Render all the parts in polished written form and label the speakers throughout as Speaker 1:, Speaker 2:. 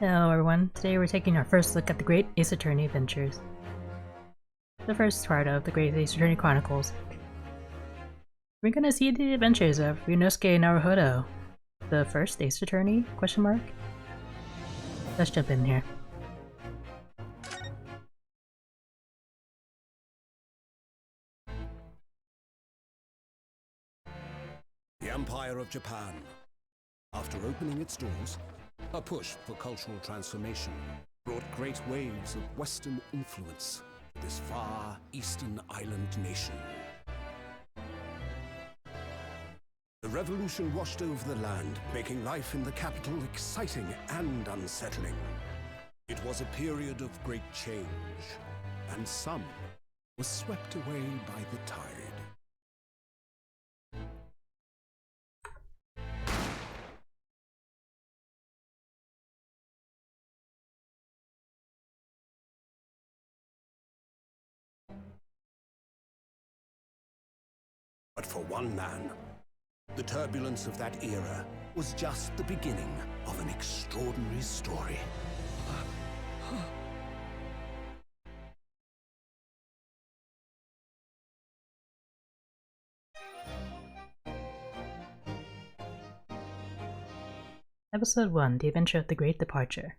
Speaker 1: Hello everyone, today we're taking our first look at the Great Ace Attorney Adventures. The first part of the Great Ace Attorney Chronicles. We're gonna see the adventures of Ryunosuke Naruhodo, the first Ace Attorney, question mark? Let's jump in here.
Speaker 2: The Empire of Japan. After opening its doors, a push for cultural transformation brought great waves of Western influence to this far eastern island nation. The revolution washed over the land, making life in the capital exciting and unsettling. It was a period of great change, and some were swept away by the tide. But for one man, the turbulence of that era was just the beginning of an extraordinary story.
Speaker 1: Episode 1, The Adventure of the Great Departure.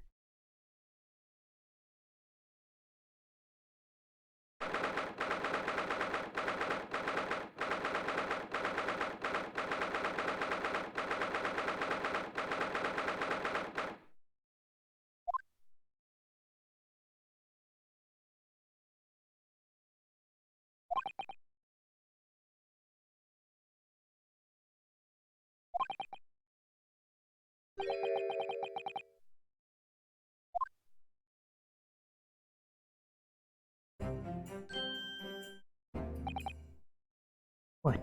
Speaker 1: What?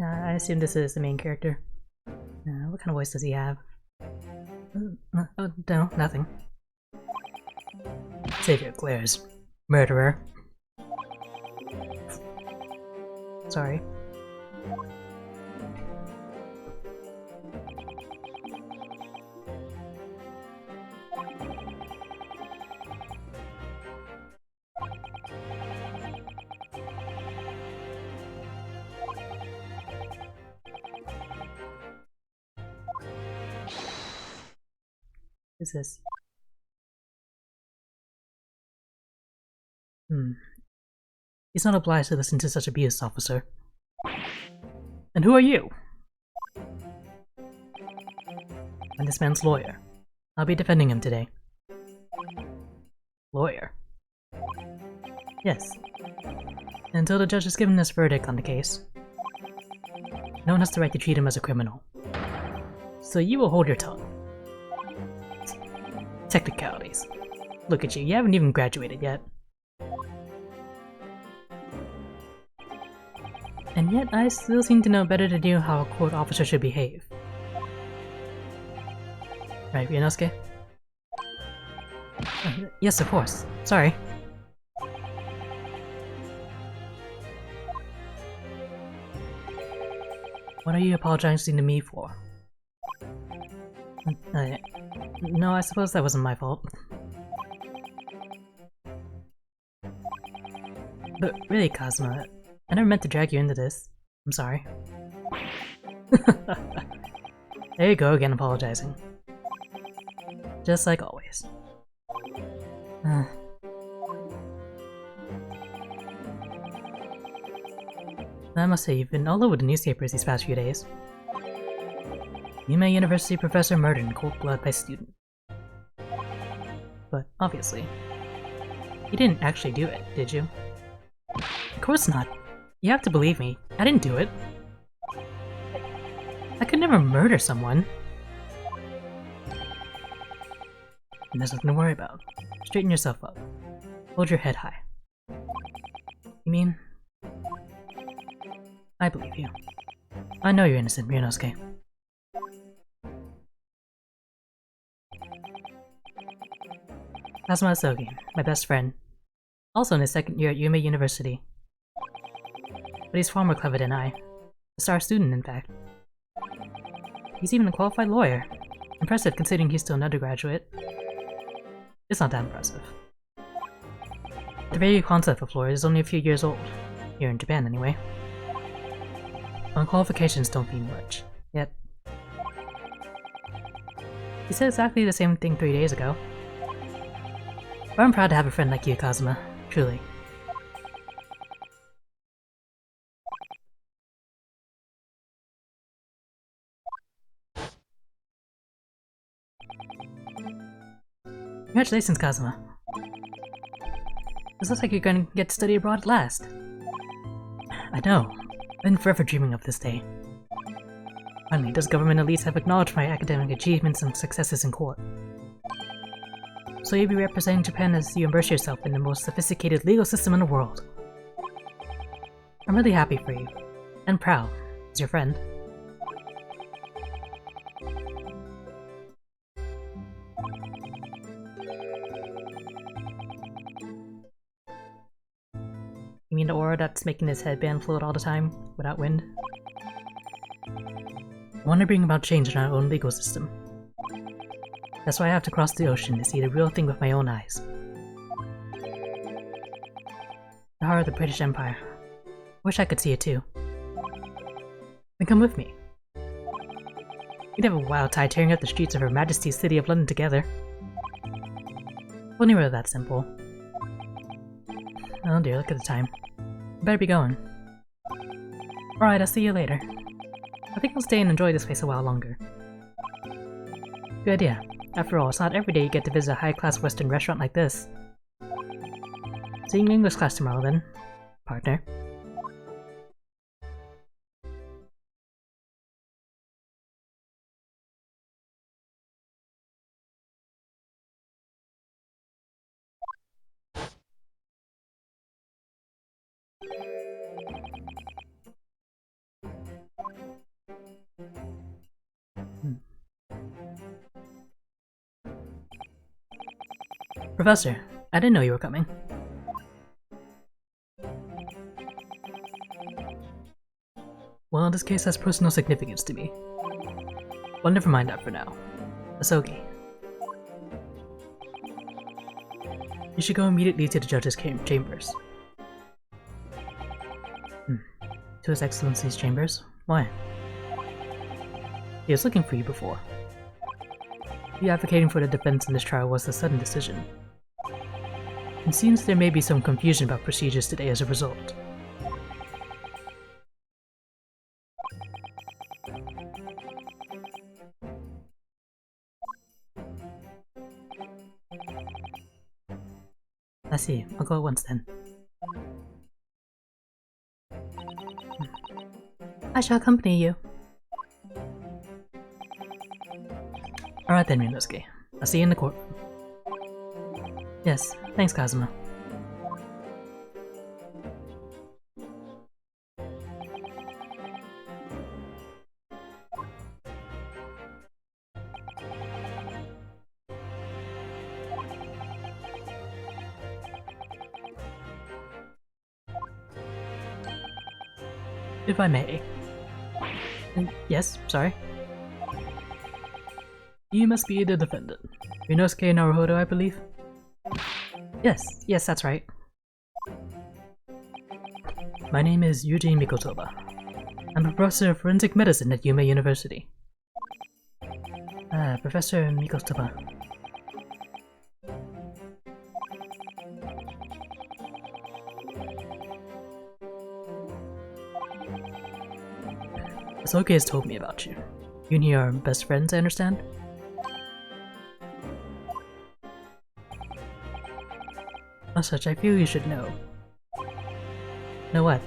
Speaker 1: I assume this is the main character. What kind of voice does he have? Oh, no, nothing. Savior glares. Murderer. Sorry. What is this? He's not obliged to listen to such abuse, officer. And who are you? I'm this man's lawyer. I'll be defending him today. Lawyer? Yes. Until the judge has given his verdict on the case, no one has the right to treat him as a criminal. So you will hold your tongue. Technicalities. Look at you, you haven't even graduated yet. And yet I still seem to know better than you how a court officer should behave. Right, Ryunosuke? Yes, of course. Sorry. What are you apologizing to me for? No, I suppose that wasn't my fault. But really, Cosmo, I never meant to drag you into this. I'm sorry. There you go again, apologizing. Just like always. I must say, you've been all over the newspapers these past few days. Yuma University professor murdered in cold blood by student. But obviously, you didn't actually do it, did you? Of course not. You have to believe me. I didn't do it. I could never murder someone. And there's nothing to worry about. Straighten yourself up. Hold your head high. You mean? I believe you. I know you're innocent, Ryunosuke. Kazuma Asogi, my best friend. Also in his second year at Yuma University. But he's far more clever than I. A star student, in fact. He's even a qualified lawyer. Impressive considering he's still an undergraduate. It's not that impressive. The very concept of lawyer is only a few years old. Here in Japan, anyway. My qualifications don't mean much. Yet. He said exactly the same thing 3 days ago. But I'm proud to have a friend like you, Kazuma. Truly. Congratulations, Kazuma. This looks like you're going to get to study abroad at last. I know. I've been forever dreaming of this day. Finally, does government at least have acknowledged my academic achievements and successes in court? So you'll be representing Japan as you immerse yourself in the most sophisticated legal system in the world. I'm really happy for you. And proud, as your friend. You mean the aura that's making this headband float all the time, without wind? I want to bring about change in our own legal system. That's why I have to cross the ocean to see the real thing with my own eyes. The heart of the British Empire. Wish I could see it too. Then come with me. We'd have a wild time tearing up the streets of Her Majesty's City of London together. If only were that simple. Oh dear, look at the time. I better be going. Alright, I'll see you later. I think I'll stay and enjoy this place a while longer. Good idea. After all, it's not every day you get to visit a high-class Western restaurant like this. Seeing English class tomorrow then, partner. Professor, I didn't know you were coming. Well, this case has personal significance to me. Well, never mind that for now. Asogi. You should go immediately to the judge's chambers. To His Excellency's chambers? Why? He was looking for you before. You advocating for the defense in this trial was a sudden decision. It seems there may be some confusion about procedures today as a result. I see. I'll go at once then. I shall accompany you. Alright then, Ryunosuke. I'll see you in the courtroom. Yes, thanks, Kazuma. If I may. Yes, sorry. You must be the defendant. Ryunosuke Naruhodo, I believe? Yes, that's right. My name is Eugene Mikotoba. I'm a professor of forensic medicine at Yume University. Professor Mikotoba. Asoka has told me about you. You and he are best friends, I understand? As such, I feel you should know. Know what?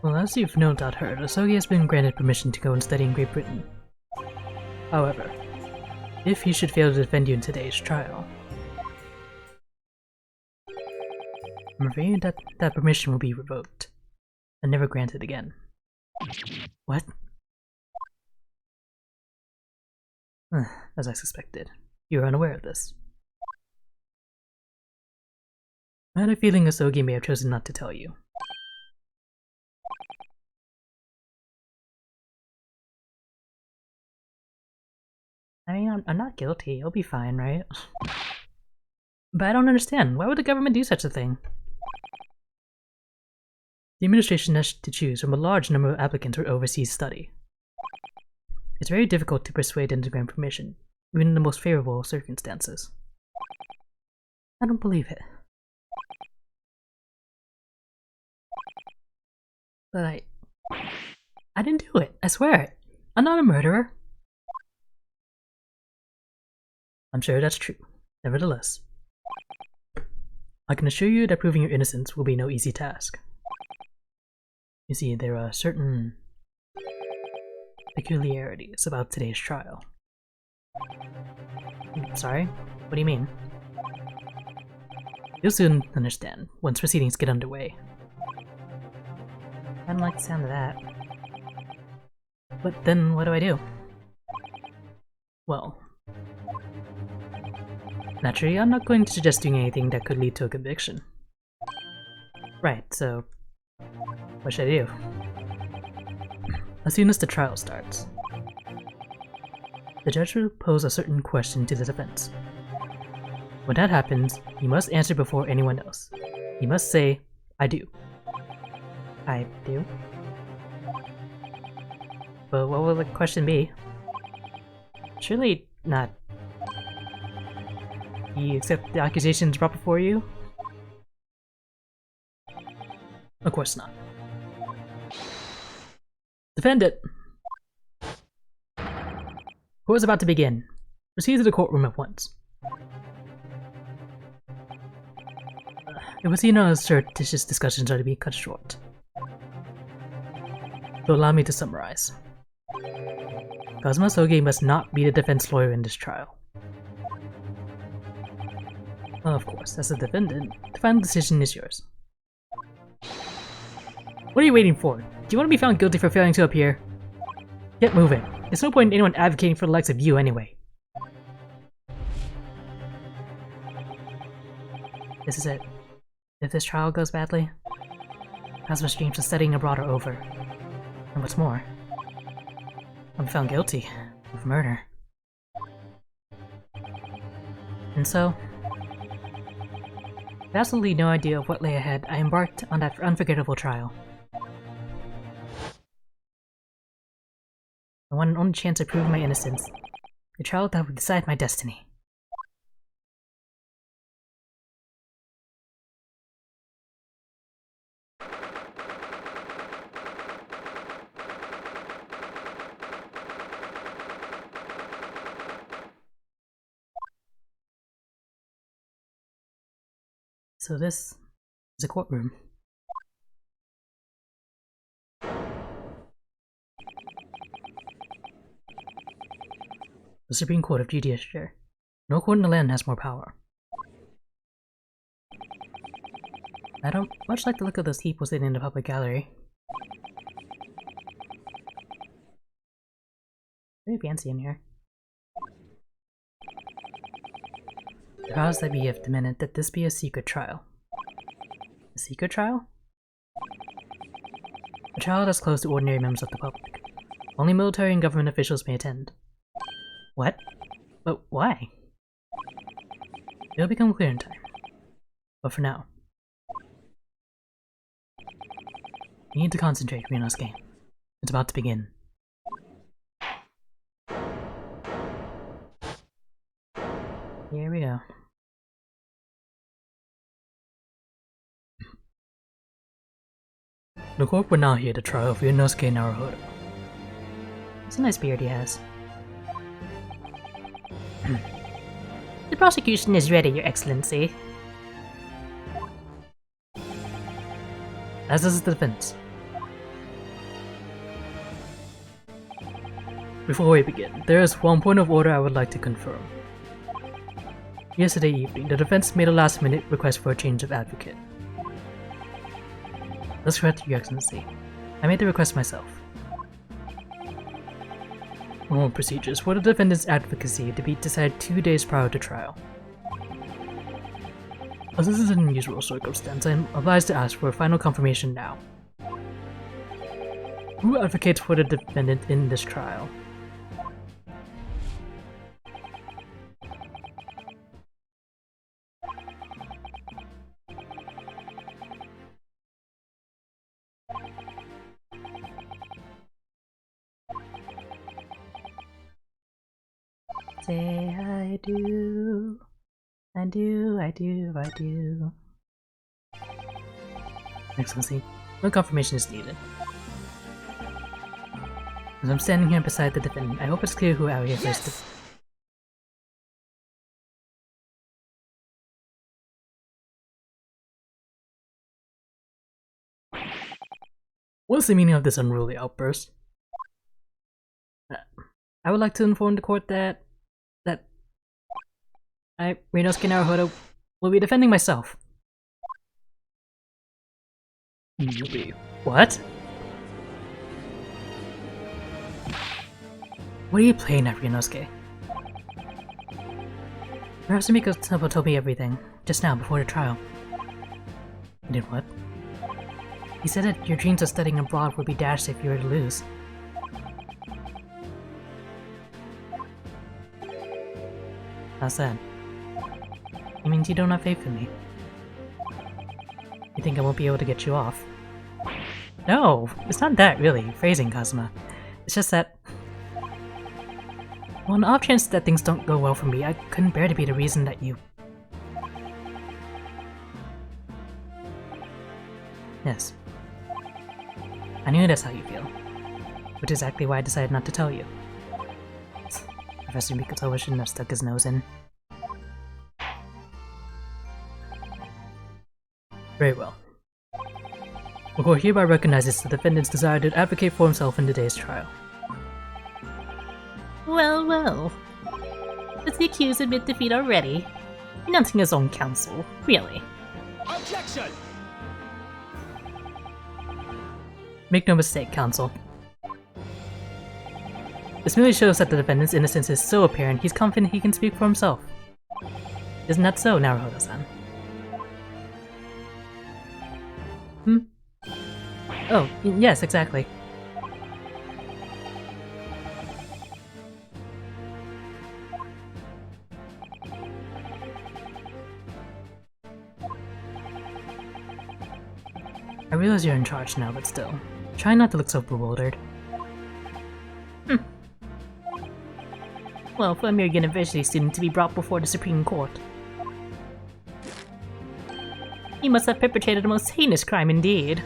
Speaker 1: Well, as you've no doubt heard, Asogi has been granted permission to go and study in Great Britain. However, if he should fail to defend you in today's trial, I'm afraid that permission will be revoked, and never granted again. What? As I suspected. You were unaware of this. I had a feeling Asogi may have chosen not to tell you. I mean, I'm not guilty. I'll be fine, right? But I don't understand. Why would the government do such a thing? The administration has to choose from a large number of applicants for overseas study. It's very difficult to persuade them to grant permission, even in the most favorable of circumstances. I don't believe it. But I didn't do it, I swear it. I'm not a murderer. I'm sure that's true. Nevertheless, I can assure you that proving your innocence will be no easy task. You see, there are certain peculiarities about today's trial. Sorry? What do you mean? You'll soon understand once proceedings get underway. I don't like the sound of that. But then what do I do? Well, naturally, I'm not going to suggest doing anything that could lead to a conviction. Right, so what should I do? As soon as the trial starts, the judge will pose a certain question to the defense. When that happens, you must answer before anyone else. You must say, I do. I do? But what will the question be? Surely not. You accept the accusations brought before you? Of course not. Defendant! Court is about to begin. Proceed to the courtroom at once. It would seem as surreptitious discussions are to be cut short. So allow me to summarize. Kazuma Soge must not be the defense lawyer in this trial. Of course, as a defendant, the final decision is yours. What are you waiting for? Do you want to be found guilty for failing to appear? Get moving. There's no point in anyone advocating for the likes of you anyway. This is it. If this trial goes badly, Kazuma's dreams of studying abroad are over. And what's more, I'm found guilty of murder. And so, with absolutely no idea of what lay ahead, I embarked on that unforgettable trial. The one and only chance of proving my innocence. The trial that would decide my destiny. So this is a courtroom. The Supreme Court of Judiciary. No court in the land has more power. I don't much like the look of those people sitting in the public gallery. Very fancy in here. The powers that be have demanded that this be a secret trial. A secret trial? A trial that's closed to ordinary members of the public. Only military and government officials may attend. What? But why? It'll become clear in time. But for now, you need to concentrate, Ryunosuke. It's about to begin. Here we go. The court will now hear the trial of Ryunosuke Naruhodo. It's a nice beard he has. The prosecution is ready, Your Excellency. As is the defense. Before we begin, there is one point of order I would like to confirm. Yesterday evening, the defense made a last-minute request for a change of advocate. That's correct, Your Excellency. I made the request myself. Normal procedures for the defendant's advocacy to be decided 2 days prior to trial. As this is an unusual circumstance, I am obliged to ask for a final confirmation now. Who advocates for the defendant in this trial? Say I do. I do, I do, I do. Excellency, no confirmation is needed. As I'm standing here beside the defendant, I hope it's clear who out here first. What's the meaning of this unruly outburst? I would like to inform the court that I, Ryunosuke Naruhodo, will be defending myself. What? What are you playing at, Ryunosuke? Perhaps Sumiko told me everything, just now, before the trial. He did what? He said that your dreams of studying abroad would be dashed if you were to lose. How's that? It means you don't have faith in me. You think I won't be able to get you off? No, it's not that really, phrasing, Kazuma. It's just that... well, on the off chance that things don't go well for me, I couldn't bear to be the reason that you... Yes. I knew that's how you feel. Which is exactly why I decided not to tell you. Professor Mikotowa shouldn't have stuck his nose in. Very well. The court hereby recognizes the defendant's desire to advocate for himself in today's trial. Well, well. Does the accused admit defeat already? Announcing his own counsel, really?
Speaker 3: Objection!
Speaker 1: Make no mistake, counsel. This merely shows that the defendant's innocence is so apparent he's confident he can speak for himself. Isn't that so, Naruhodo-san? Hmm? Oh, yes, exactly. I realize you're in charge now, but still. Try not to look so bewildered. Well, for a mere university student to be brought before the Supreme Court. You must have perpetrated a most heinous crime indeed.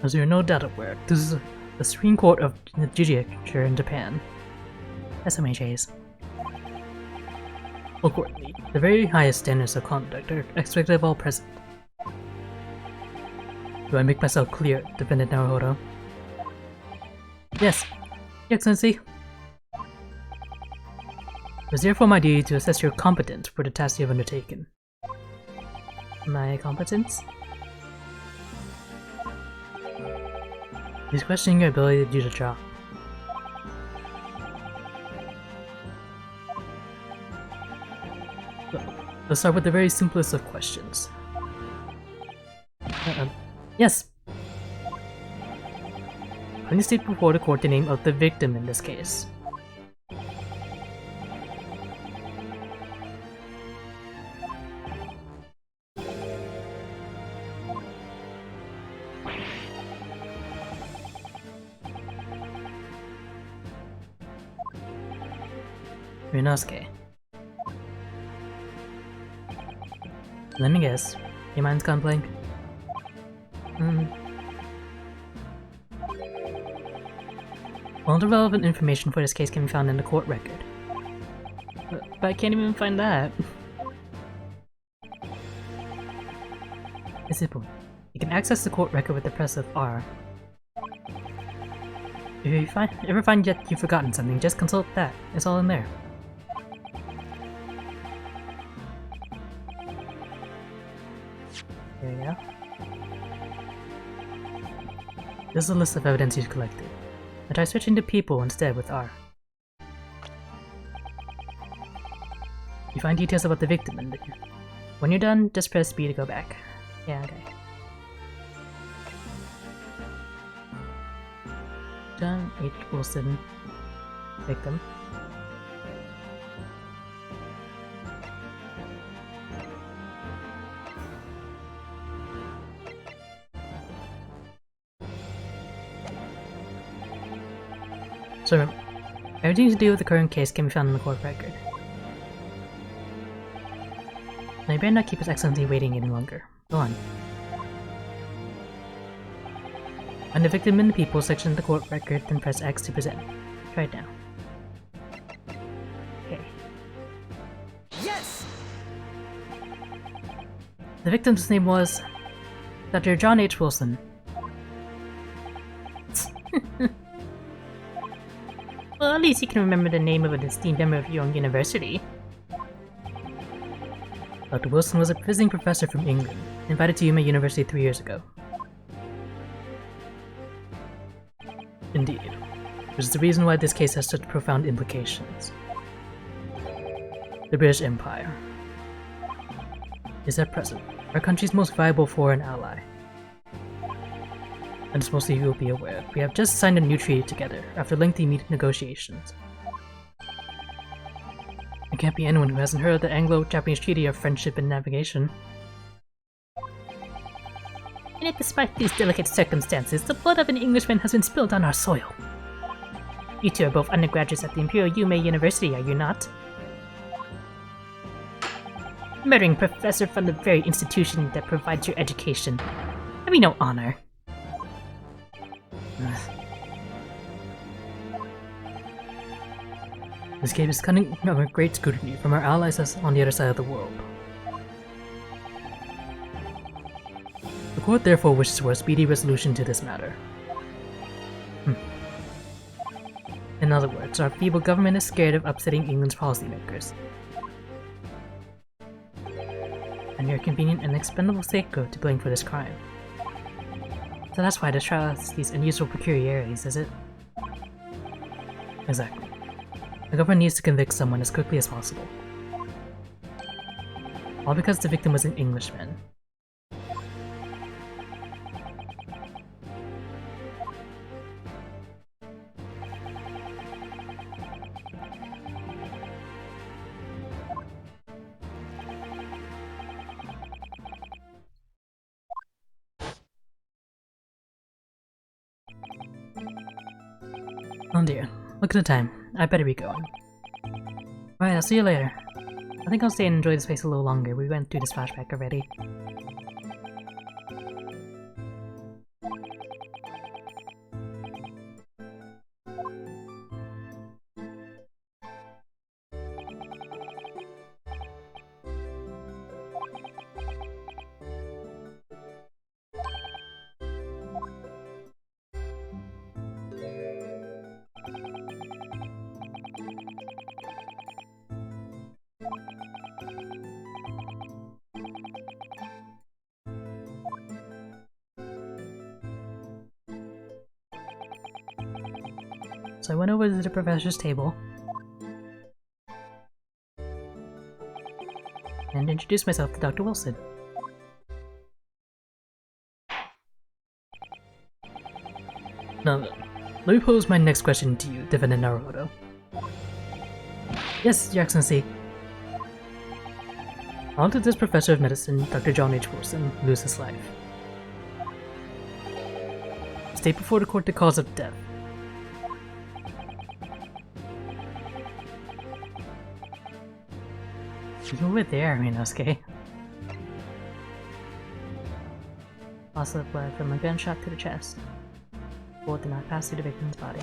Speaker 1: As you're no doubt aware, this is the Supreme Court of the Judicature in Japan. SMHAs. Accordingly, the very highest standards of conduct are expected of all present. Do I make myself clear, Defendant Naruhodo? Yes, Your Excellency. It is therefore my duty to assess your competence for the task you have undertaken. My competence? He's questioning your ability to do the job. Let's start with the very simplest of questions. Yes! Please state before the court the name of the victim in this case. Ryunosuke. Let me guess. Your mind's gone blank? All the relevant information for this case can be found in the court record. But I can't even find that. It's simple. You can access the court record with the press of R. If you ever find yet you've forgotten something, just consult that. It's all in there. There you go. This is a list of evidence you've collected. I try switching to people instead with R. You find details about the victim in there. When you're done, just press B to go back. Yeah, okay. John H. Wilson, victim. So remember, everything to do with the current case can be found in the court record. Now you better not keep His Excellency waiting any longer. Go on. Find the victim in the people section of the court record, then press X to present. Try it now. Okay.
Speaker 3: Yes!
Speaker 1: The victim's name was Dr. John H. Wilson. Well, at least you can remember the name of an esteemed member of your own university. Dr. Wilson was a visiting professor from England, invited to Yuma University 3 years ago. Indeed, which is the reason why this case has such profound implications. The British Empire is at present our country's most viable foreign ally. And as most of you will be aware, we have just signed a new treaty together after lengthy negotiations. There can't be anyone who hasn't heard of the Anglo-Japanese Treaty of Friendship and Navigation. And yet, despite these delicate circumstances, the blood of an Englishman has been spilled on our soil. You two are both undergraduates at the Imperial Yuma University, are you not? Murdering professor from the very institution that provides your education. Have you no honor? This case is coming under great scrutiny from our allies on the other side of the world. The court therefore wishes for a speedy resolution to this matter. In other words, our feeble government is scared of upsetting England's policymakers. And you're a convenient and expendable scapegoat to blame for this crime. So that's why this trial has these unusual peculiarities, is it? Exactly. The government needs to convict someone as quickly as possible. All because the victim was an Englishman. Oh dear, look at the time. I better be going. Alright, I'll see you later. I think I'll stay and enjoy this place a little longer. We went through this flashback already. So I went over to the professor's table and introduced myself to Dr. Wilson. Now, let me pose my next question to you, Defendant Naruhodo. Yes, Your Excellency. How did this professor of medicine, Dr. John H. Wilson, lose his life? State before the court the cause of death. You were there, Minosuke. Loss of blood from a gunshot to the chest. Bullet did not pass through the victim's body.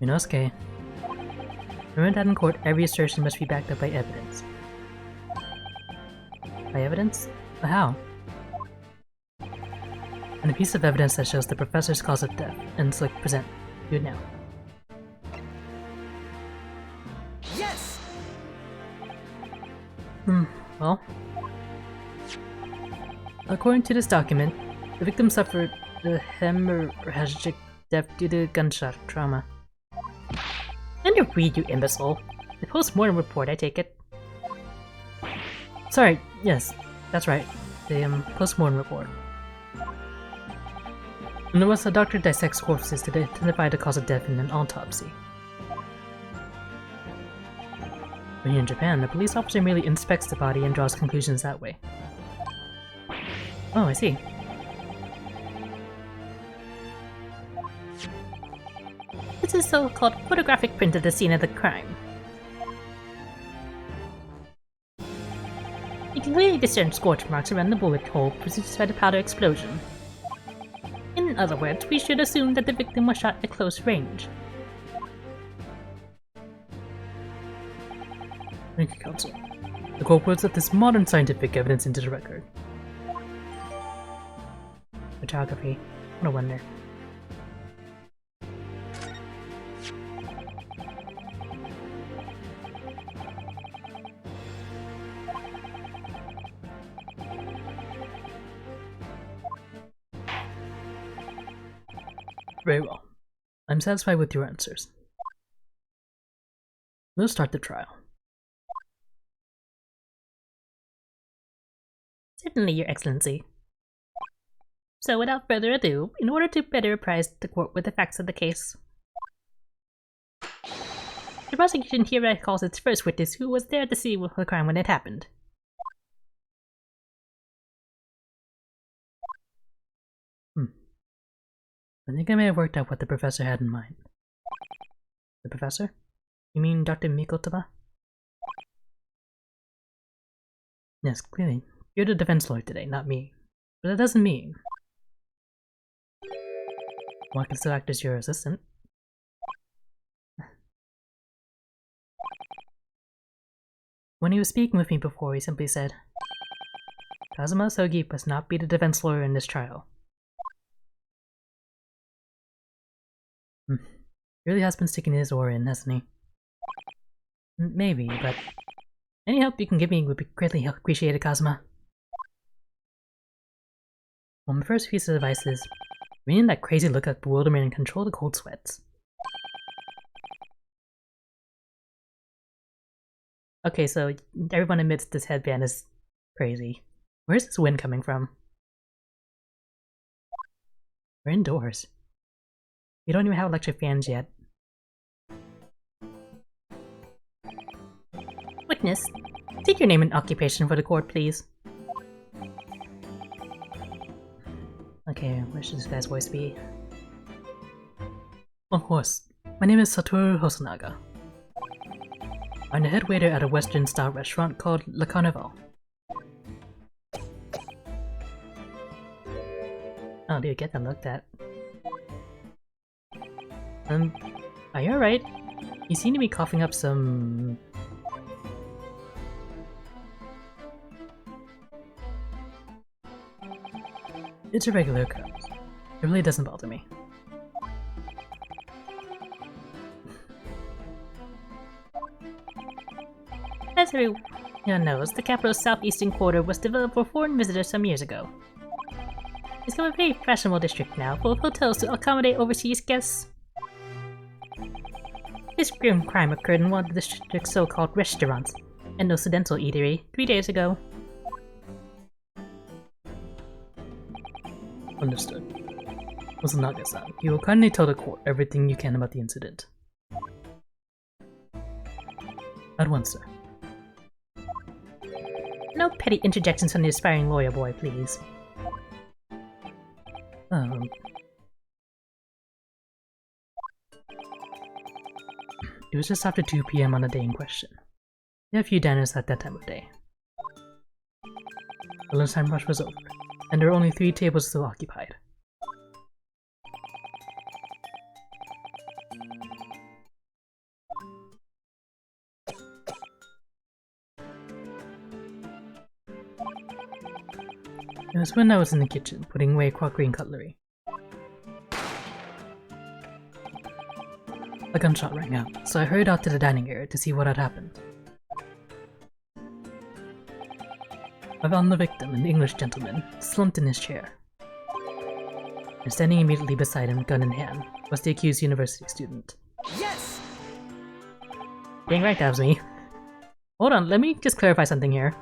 Speaker 1: Minosuke. Remember that in court, every assertion must be backed up by evidence. By evidence? But how? And a piece of evidence that shows the professor's cause of death, and select present. Do it now.
Speaker 3: Yes!
Speaker 1: Well, according to this document, the victim suffered a hemorrhagic death due to gunshot trauma. Let me read, you imbecile. The post-mortem report, I take it. Sorry, yes, that's right. The post-mortem report. And there was a doctor dissects corpses to identify the cause of death in an autopsy. But here in Japan, the police officer merely inspects the body and draws conclusions that way. Oh, I see. This is a so-called photographic print of the scene of the crime. You can clearly discern scorch marks around the bullet hole produced by the powder explosion. In other words, we should assume that the victim was shot at close range.
Speaker 4: Thank you, Counsel. The court puts up this modern scientific evidence into the record.
Speaker 1: Photography. What a wonder.
Speaker 4: Very well. I'm satisfied with your answers. Let's start the trial.
Speaker 1: Certainly, Your Excellency. So, without further ado, in order to better apprise the court with the facts of the case, the prosecution hereby calls its first witness who was there to see the crime when it happened.
Speaker 4: I think I may have worked out what the professor had in mind.
Speaker 1: The professor? You mean Dr. Mikotaba?
Speaker 4: Yes, clearly. You're the defense lawyer today, not me. But that doesn't mean
Speaker 1: one can still act as your assistant.
Speaker 4: When he was speaking with me before, he simply said, Kazuma Sogi must not be the defense lawyer in this trial. He really has been sticking his oar in, hasn't he?
Speaker 1: Maybe, but any help you can give me would be greatly appreciated, Kazuma.
Speaker 4: Well, my first piece of advice is, reading that crazy look of bewilderment and control the cold sweats.
Speaker 1: Okay, so everyone admits this headband is crazy. Where's this wind coming from?
Speaker 4: We're indoors.
Speaker 1: We don't even have electric fans yet. Witness, take your name and occupation for the court, please. Okay, where should this guy's voice be?
Speaker 4: Of course. My name is Satoru Hosonaga. I'm the head waiter at a Western-style restaurant called Le Carnival.
Speaker 1: Oh, dude, get that looked at. Are you alright? You seem to be coughing up some...
Speaker 4: It's a regular occurrence. It really doesn't bother me.
Speaker 1: As everyone knows, the capital's southeastern quarter was developed for foreign visitors some years ago. It's become a very fashionable district now, full of hotels to accommodate overseas guests. This grim crime occurred in one of the district's so-called restaurants, an Occidental eatery, 3 days ago.
Speaker 4: Understood. Hosonaga-san, you will kindly tell the court everything you can about the incident. At once, sir.
Speaker 1: No petty interjections from the aspiring lawyer boy, please.
Speaker 4: It was just after 2 PM on the day in question. We had a few diners at that time of day. The lunchtime rush was over, and there were only 3 tables still occupied. It was when I was in the kitchen, putting away crockery and cutlery. A gunshot rang out, so I hurried out to the dining area to see what had happened. I found the victim, an English gentleman, slumped in his chair. And standing immediately beside him, gun in hand, was the accused university student.
Speaker 3: Yes!
Speaker 1: Dang right, that was me. Hold on, let me just clarify something here.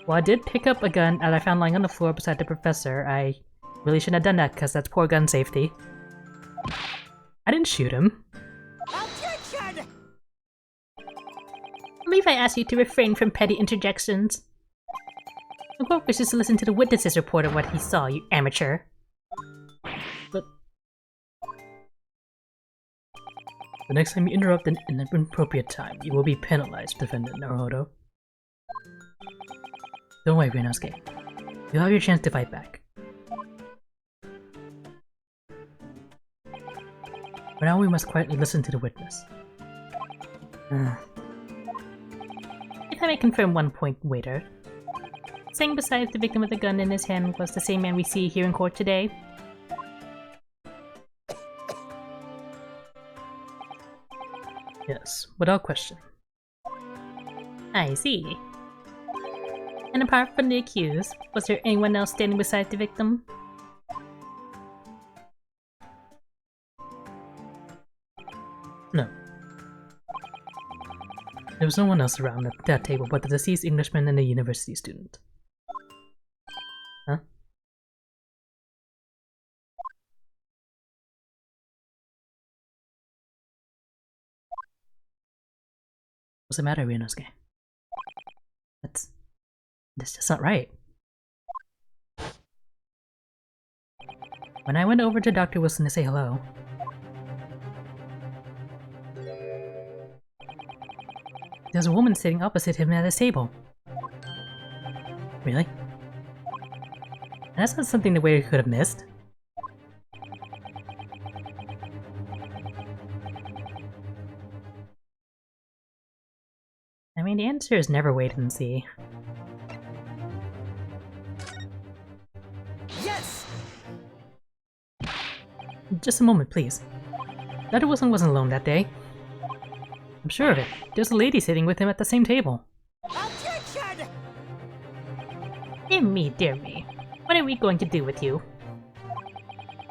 Speaker 1: While I did pick up a gun that I found lying on the floor beside the professor, I really shouldn't have done that because that's poor gun safety. I didn't shoot him.
Speaker 3: Objection!
Speaker 1: I believe I asked you to refrain from petty interjections. The court wishes to listen to the witness's report of what he saw, you amateur. But...
Speaker 4: The next time you interrupt an inappropriate time, you will be penalized, Defendant Naruhodo. Don't worry, Ryunosuke. You'll have your chance to fight back. For now, we must quietly listen to the witness.
Speaker 1: If I may confirm one point, waiter. Saying besides the victim with the gun in his hand was the same man we see here in court today?
Speaker 4: Yes, without question.
Speaker 1: I see. And apart from the accused, was there anyone else standing beside the victim?
Speaker 4: No. There was no one else around at that table but the deceased Englishman and the university student. Huh? What's the matter, Ryunosuke? That's just not right. When I went over to Dr. Wilson to say hello, there's a woman sitting opposite him at his table. Really? That's not something the waiter could have missed.
Speaker 1: I mean, the answer is never wait and see.
Speaker 3: Yes!
Speaker 4: Just a moment, please. Dr. Wilson wasn't alone that day. I'm sure of it. There's a lady sitting with him at the same table.
Speaker 3: Objection!
Speaker 1: Dear me. What are we going to do with you?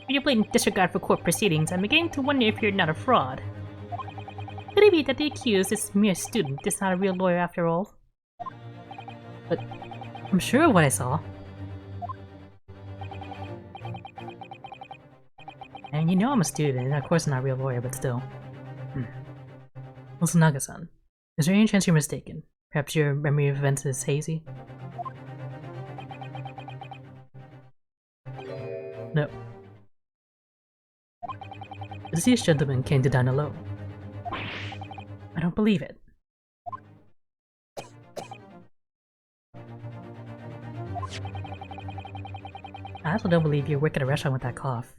Speaker 1: For your blatant disregard for court proceedings, I'm beginning to wonder if you're not a fraud. Could it be that the accused is a mere student, is not a real lawyer after all?
Speaker 4: But I'm sure of what I saw.
Speaker 1: And you know I'm a student, and of course I'm not a real lawyer, but still.
Speaker 4: Listen, Naga-san, is there any chance you're mistaken? Perhaps your memory of events is hazy? No. The deceased gentleman came to dine alone.
Speaker 1: I don't believe it.
Speaker 4: I also don't believe you work at a restaurant with that cough.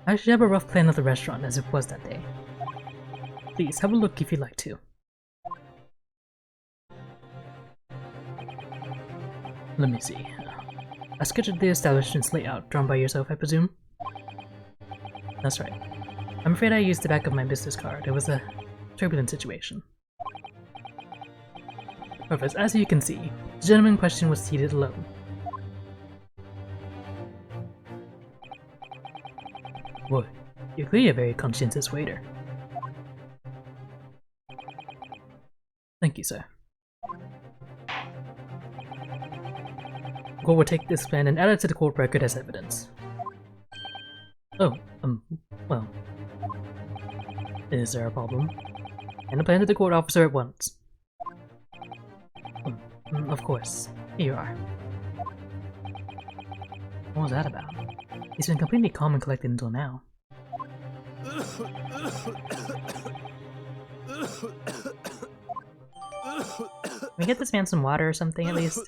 Speaker 4: I should have a rough plan of the restaurant as it was that day. Please, have a look if you'd like to. Let me see. I sketched the establishment's layout, drawn by yourself, I presume? That's right. I'm afraid I used the back of my business card. It was a turbulent situation. However, as you can see, the gentleman in question was seated alone. Boy, you're clearly a very conscientious waiter. Thank you, sir. The court will take this plan and add it to the court record as evidence. Oh, well. Is there a problem? And the plan to the court officer at once. Of course. Here you are. What was that about? He's been completely calm and collected until now.
Speaker 1: Can we get this man some water or something at least?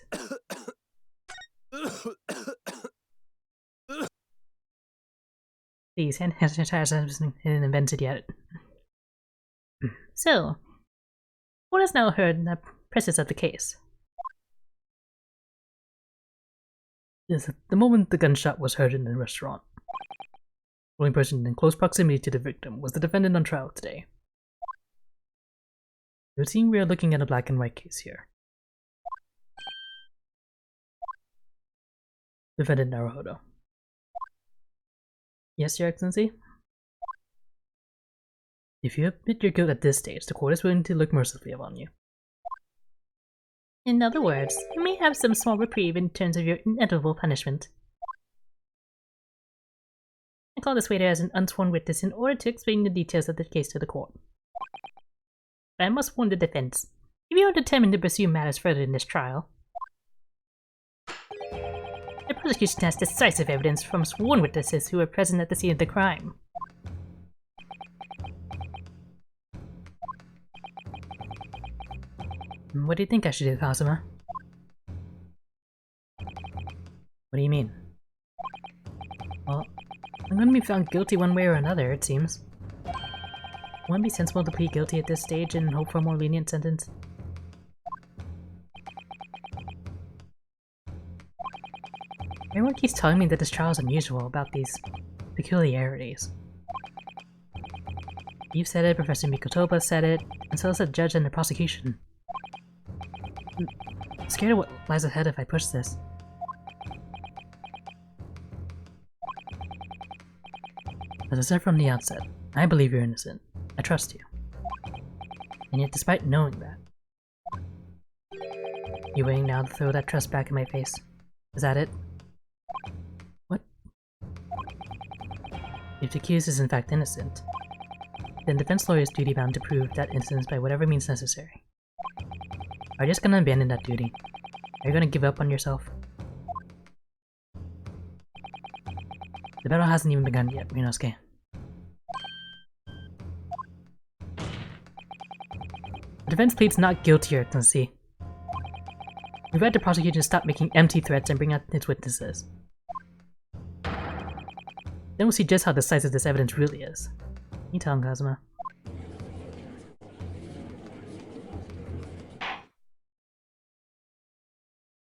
Speaker 1: Please, hand sanitizer hasn't been invented yet. So, what has now heard the process of the case?
Speaker 4: Yes, at the moment the gunshot was heard in the restaurant. The only person in close proximity to the victim was the defendant on trial today. It would seem we are looking at a black and white case here. Defendant Naruhodo. Yes, Your Excellency? If you admit your guilt at this stage, the court is willing to look mercifully upon you.
Speaker 1: In other words, you may have some small reprieve in terms of your inevitable punishment. I call this waiter as an unsworn witness in order to explain the details of the case to the court. But I must warn the defense. If you are determined to pursue matters further in this trial, the prosecution has decisive evidence from sworn witnesses who were present at the scene of the crime.
Speaker 4: What do you think I should do, Kazuma? What do you mean? Well, I'm gonna be found guilty one way or another, it seems. Wouldn't it be sensible to plead guilty at this stage and hope for a more lenient sentence? Everyone keeps telling me that this trial is unusual about these peculiarities. You've said it, Professor Mikotoba said it, and so has the judge and the prosecution. I'm scared of what lies ahead if I push this. As I said from the outset, I believe you're innocent. I trust you. And yet despite knowing that, you waiting now to throw that trust back in my face? Is that it? What? If the accused is in fact innocent, then defense lawyer is duty-bound to prove that innocence by whatever means necessary. Are you just gonna abandon that duty? Are you gonna give up on yourself? The battle hasn't even begun yet, Ryunosuke. The defense pleads not guilty, Your Excellency. We've had the prosecution stop making empty threats and bring out its witnesses. Then we'll see just how decisive this evidence really is. You tell him, Kazuma.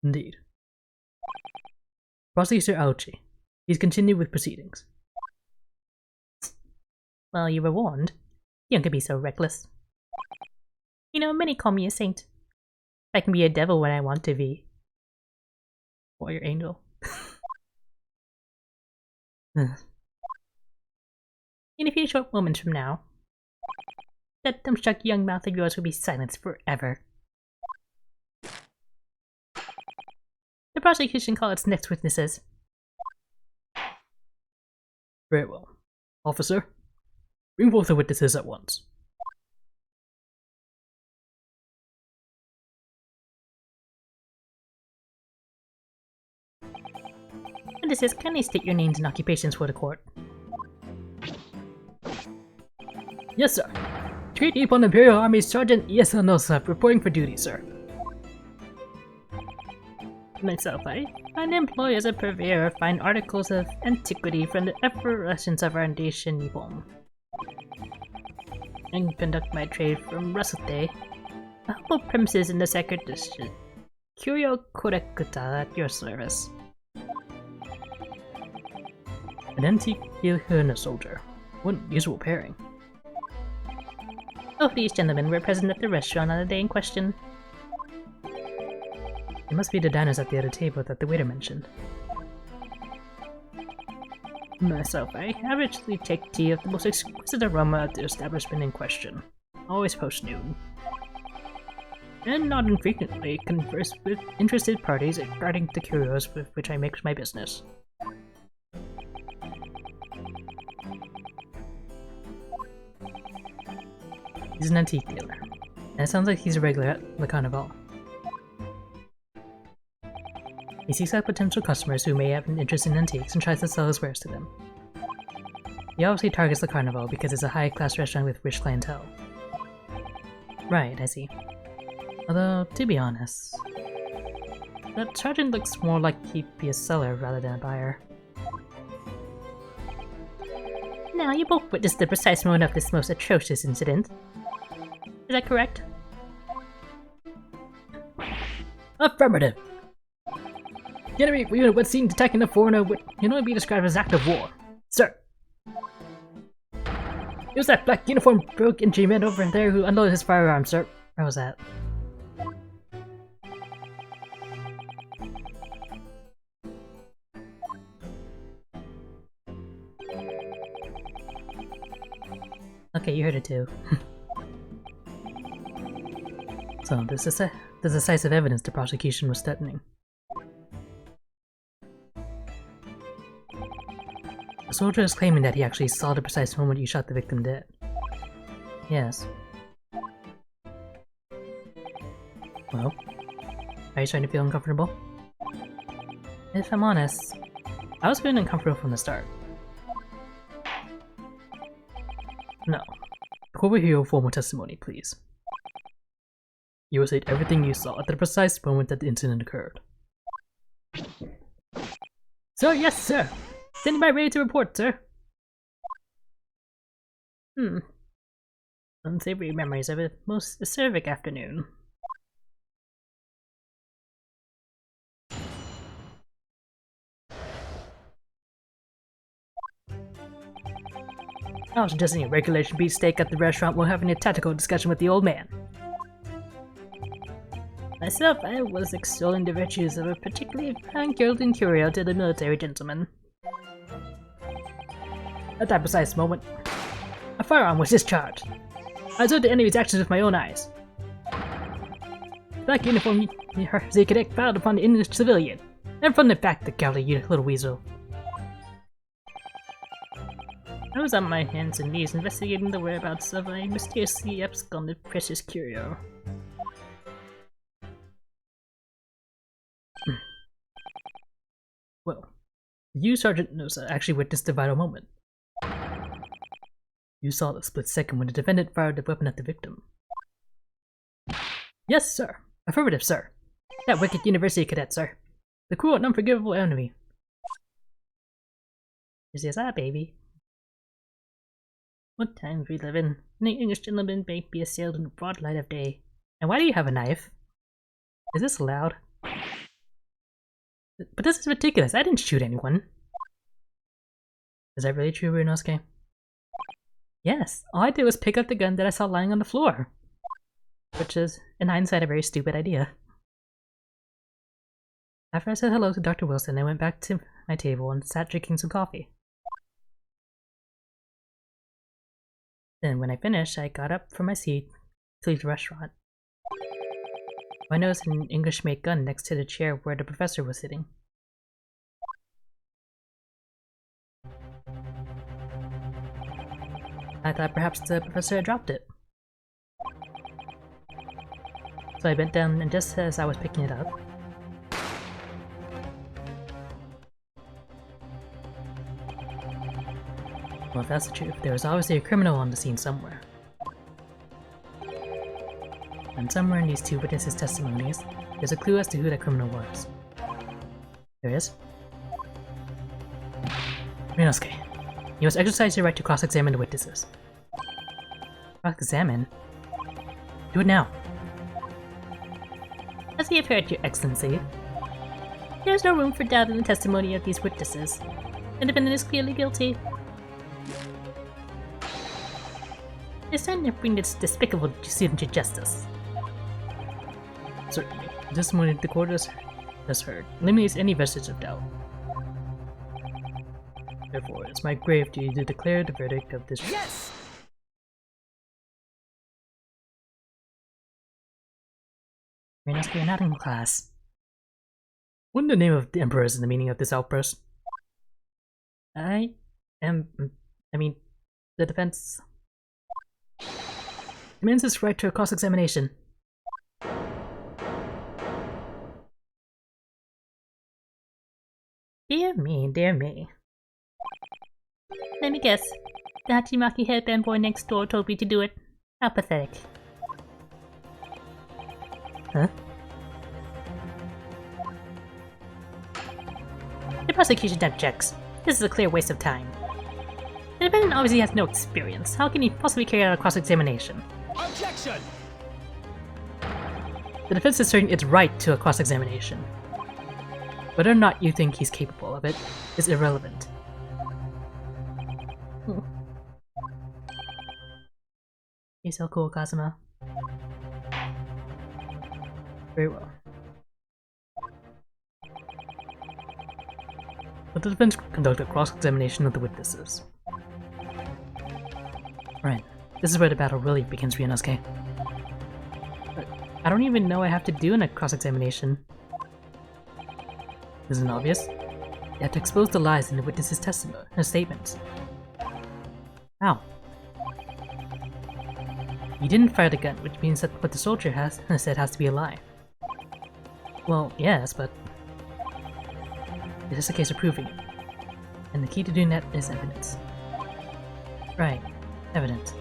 Speaker 4: Indeed. Prosecutor Aochi. He's continued with proceedings.
Speaker 1: Well, you were warned. You can be so reckless. You know, many call me a saint. I can be a devil when I want to be.
Speaker 4: Or your angel.
Speaker 1: In a few short moments from now, that dumbstruck young mouth of yours will be silenced forever. The prosecution call its next witnesses.
Speaker 4: Very well. Officer, bring forth the witnesses at once.
Speaker 1: Witnesses, kindly state your names and occupations for the court.
Speaker 4: Yes, sir. Great Nippon Imperial Army Sergeant Yasunosa reporting for duty, sir.
Speaker 1: Myself, I'm employed as a purveyor of fine articles of antiquity from the effervescence of our nation Nippon, and conduct my trade from Rusete, a humble premises in the Sacred District. Curio Correcta at your service.
Speaker 4: An antique heel and a soldier. What an unusual pairing.
Speaker 1: Both these gentlemen were present at the restaurant on the day in question.
Speaker 4: It must be the diners at the other table that the waiter mentioned.
Speaker 1: Myself, I averagely take tea of the most exquisite aroma at the establishment in question, always post-noon. And not infrequently converse with interested parties regarding the curios with which I make my business.
Speaker 4: He's an antique dealer, and it sounds like he's a regular at the Carnival. He seeks out potential customers who may have an interest in antiques and tries to sell his wares to them. He obviously targets the Carnival because it's a high-class restaurant with rich clientele.
Speaker 1: Right, I see.
Speaker 4: Although, to be honest,
Speaker 1: that sergeant looks more like he'd be a seller rather than a buyer. Now, you both witnessed the precise moment of this most atrocious incident. Is that correct?
Speaker 4: affirmative! Generate we what's seen attacking the foreigner can only be described as act of war. Sir! It was that black uniformed brogue entryman over there who unloaded his firearm, sir.
Speaker 1: Where was that? Okay, you heard it too.
Speaker 4: So, the decisive evidence the prosecution was threatening. The soldier is claiming that he actually saw the precise moment you shot the victim dead.
Speaker 1: Yes.
Speaker 4: Well, are you starting to feel uncomfortable?
Speaker 1: If I'm honest,
Speaker 4: I was feeling uncomfortable from the start. No. Court will hear your formal testimony, please. You will state everything you saw at the precise moment that the incident occurred. Sir, yes, sir! Standing by ready to report, sir! Unsavory memories of a most acerbic afternoon. I was suggesting a regulation beefsteak at the restaurant while having a tactical discussion with the old man. Myself, I was extolling the virtues of a particularly fine golden curio to the military gentleman. At that precise moment, a firearm was discharged. I observed the enemy's actions with my own eyes. The black uniform as a cadet fired upon the English civilian, and from the back the cowardly little weasel. I was on my hands and knees investigating the whereabouts of a mysteriously absconded precious curio. Well, you, Sergeant Nosa, actually witnessed the vital moment. You saw the split second when the defendant fired the weapon at the victim. Yes, sir. Affirmative, sir. That wicked university cadet, sir. The cruel and unforgivable enemy. Yes, baby. What times we live in. An English gentleman may be assailed in the broad light of day. And why do you have a knife? Is this allowed? But this is ridiculous. I didn't shoot anyone. Is that really true, Ryunosuke? Yes, all I did was pick up the gun that I saw lying on the floor. Which is, in hindsight, a very stupid idea. After I said hello to Dr. Wilson, I went back to my table and sat drinking some coffee. Then, when I finished, I got up from my seat to leave the restaurant. I noticed an English-made gun next to the chair where the professor was sitting. I thought perhaps the professor had dropped it. So I bent down, and just as I was picking it up, well, if that's the truth, there was obviously a criminal on the scene somewhere. And somewhere in these two witnesses' testimonies, there's a clue as to who that criminal was. There is. Ryunosuke, you must exercise your right to cross-examine the witnesses. Cross-examine? Do it now. As we have heard, Your Excellency, there is no room for doubt in the testimony of these witnesses. The defendant is clearly guilty. It's time to bring this despicable student to justice. Certainly, the testimony the court has heard eliminates any vestige of doubt. Therefore, it's my grave duty to declare the verdict of this.
Speaker 3: Yes!
Speaker 4: Ryunosuke, you're not in class. What in the name of the Emperor is the meaning of this outburst? The defense demands its right to a cross-examination. Dear me, dear me. Let me guess. The Hachimaki headband boy next door told me to do it. How pathetic. Huh? The prosecution objects. This is a clear waste of time. The defendant obviously has no experience. How can he possibly carry out a cross-examination?
Speaker 3: Objection!
Speaker 4: The defense is asserting its right to a cross-examination. Whether or not you think he's capable of it is irrelevant. You're so cool, Kazuma. Very well. Let the defense conduct a cross-examination of the witnesses. Right, this is where the battle really begins, Ryunosuke. But I don't even know I have to do in a cross-examination. Isn't it obvious? You have to expose the lies in the witness's testimony, her statements. How? You didn't fire the gun, which means that what the soldier has said has to be a lie. Well, yes, but it's just a case of proving it. And the key to doing that is evidence. Right, evidence.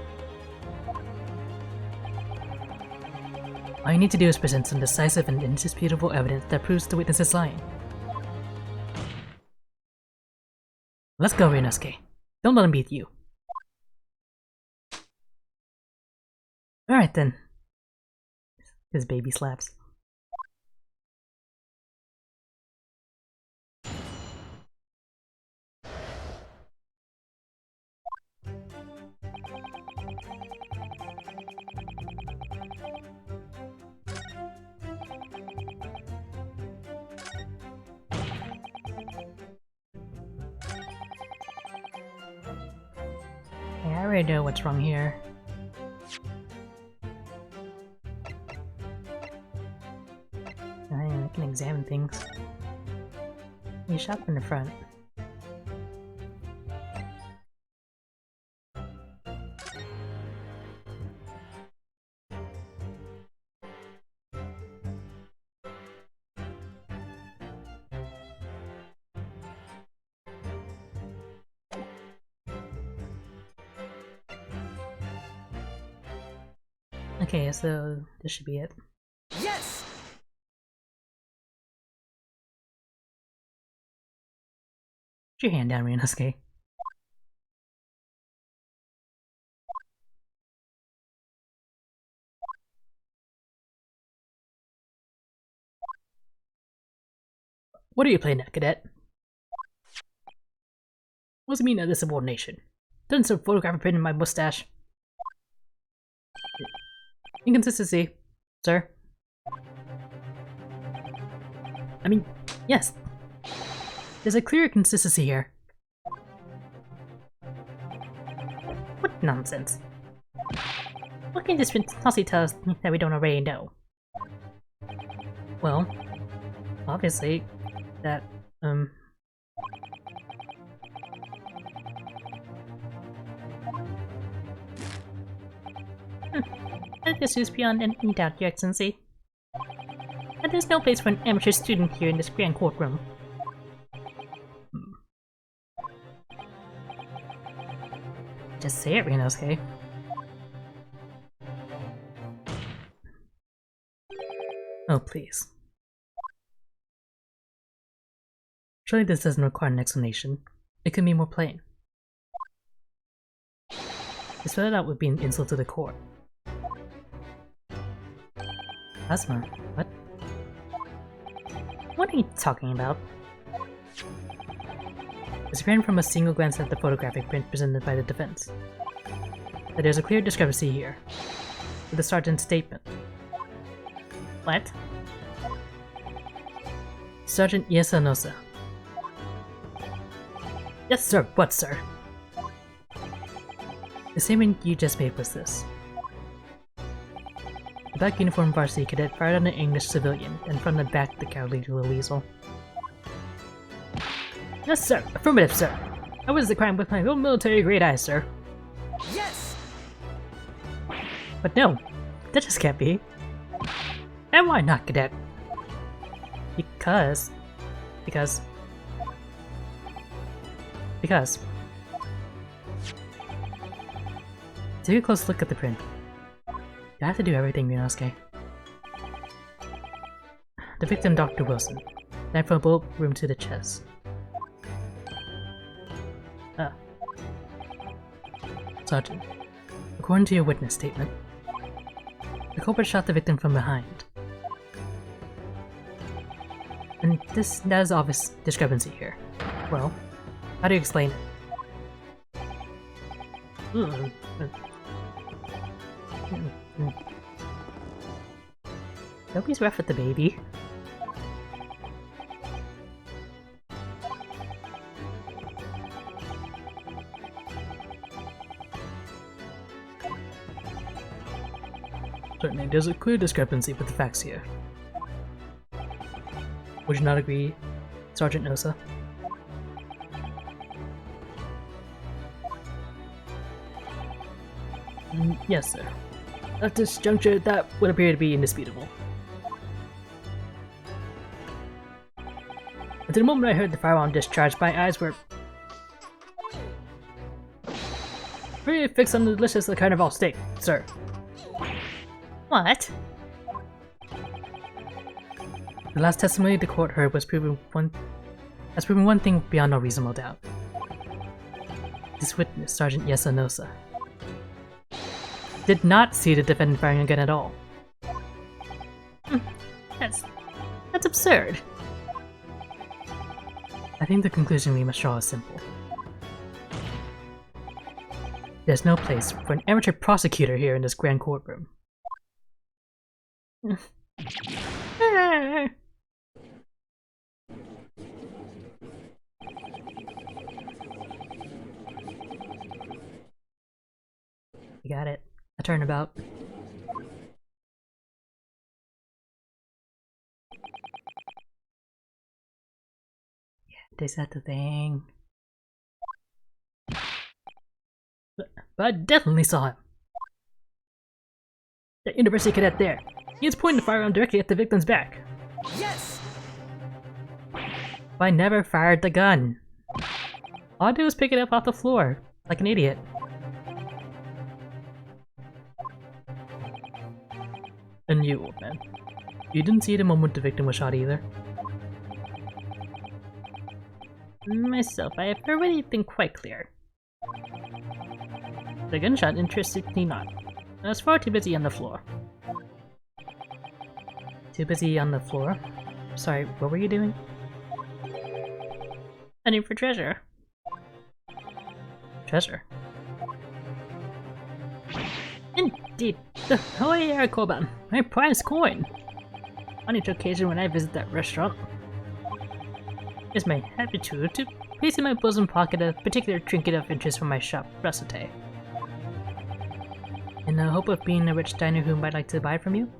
Speaker 4: All you need to do is present some decisive and indisputable evidence that proves the witness is lying. Let's go, Ryunosuke. Don't let him beat you. Alright then. His baby slaps. Yeah, I already know what's wrong here. I can examine things. You shot in the front. Okay, so this should be it.
Speaker 3: Yes!
Speaker 4: Put your hand down, Ryunosuke. What are you playing at, cadet? What's the meaning of this subordination? Done some photographer print in my mustache. Inconsistency, sir. I mean, yes. There's a clear consistency here. What nonsense. What can this fantasy tell us that we don't already know? Well, obviously, that, This is beyond any doubt, Your Excellency. And there's no place for an amateur student here in this grand courtroom. Just say it, Ryunosuke. Oh, please. Surely this doesn't require an explanation. It can be more plain. To spell it out would be an insult to the court. Asma, what? What are you talking about? It's apparent from a single glance at the photographic print presented by the defense that there's a clear discrepancy here with the sergeant's statement. What? Sergeant Yasanosa. Yes, sir. What, sir? The statement you just made was this. The black uniformed varsity cadet fired on an English civilian and from the back the cowardly little weasel. Yes, sir. Affirmative, sir. I was the crime with my own military-grade eyes, sir.
Speaker 3: Yes!
Speaker 4: But no, that just can't be. And why not, cadet? Because... Take a close look at the print. You have to do everything, Ryunosuke. The victim, Dr. Wilson. Knife from a bullet wound to the chest. Sergeant, according to your witness statement, the culprit shot the victim from behind. And that is obvious discrepancy here. Well, how do you explain it? Nobody's rough with the baby. Certainly, there's a clear discrepancy with the facts here. Would you not agree, Sergeant Nosa? Yes, sir. At this juncture, that would appear to be indisputable. At the moment I heard the firearm discharge, my eyes were very fixed on the delicious Carnival steak, sir. What? The last testimony the court heard has proven one thing beyond all reasonable doubt. This witness, Sergeant Yasanosa, did not see the defendant firing a gun at all.
Speaker 1: That's absurd.
Speaker 4: I think the conclusion we must draw is simple. There's no place for an amateur prosecutor here in this grand courtroom. You got it. A turnabout. Yeah, is that the thing? But I definitely saw him. That university cadet there. He is pointing the firearm directly at the victim's back.
Speaker 3: Yes!
Speaker 4: I never fired the gun. All I did was pick it up off the floor, like an idiot. And you, old man. You didn't see the moment the victim was shot either?
Speaker 1: Myself, I have already been quite clear. The gunshot interested me not. I was far too busy on the floor.
Speaker 4: Too busy on the floor? Sorry, what were you doing?
Speaker 1: Hunting for treasure.
Speaker 4: Treasure?
Speaker 1: Indeed, the Hoya Koban, my prize coin. On each occasion when I visit that restaurant, it's my habitude to place in my bosom pocket a particular trinket of interest from my shop, Rusate.
Speaker 4: In the hope of being a rich diner who might like to buy from you?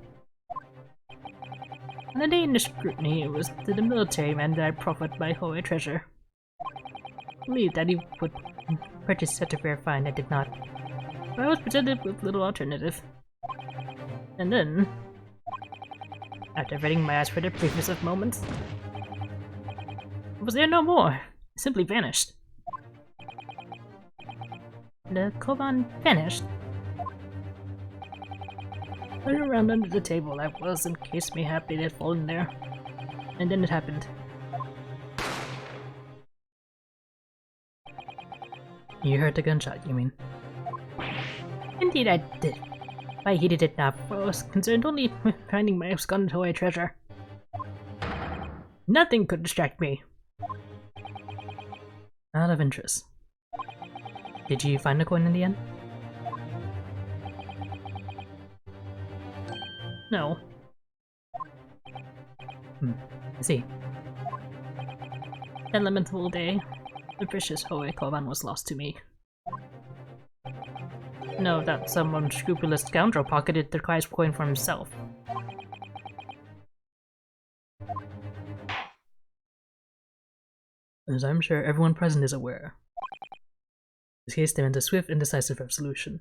Speaker 1: On the day in the scrutiny, it was to the military man that I profited by Hoya treasure. I believed that he would purchase such a rare find. I did not. But I was presented with little alternative. And then, after averting my eyes for the briefest of moments, it was there no more. It simply vanished. The Koban vanished. Running around under the table I was, in case mayhap it had fallen there. And then it happened.
Speaker 4: You heard the gunshot, you mean?
Speaker 1: Indeed I did. I heeded it now, for I was concerned only with finding my absconded Hoya treasure. Nothing could distract me.
Speaker 4: Out of interest. Did you find the coin in the end?
Speaker 1: No.
Speaker 4: I see.
Speaker 1: That lamentable day, the precious Hoya Koban was lost to me. No, that some unscrupulous scoundrel pocketed the prize coin for himself.
Speaker 4: As I'm sure everyone present is aware, this case demands a swift and decisive resolution.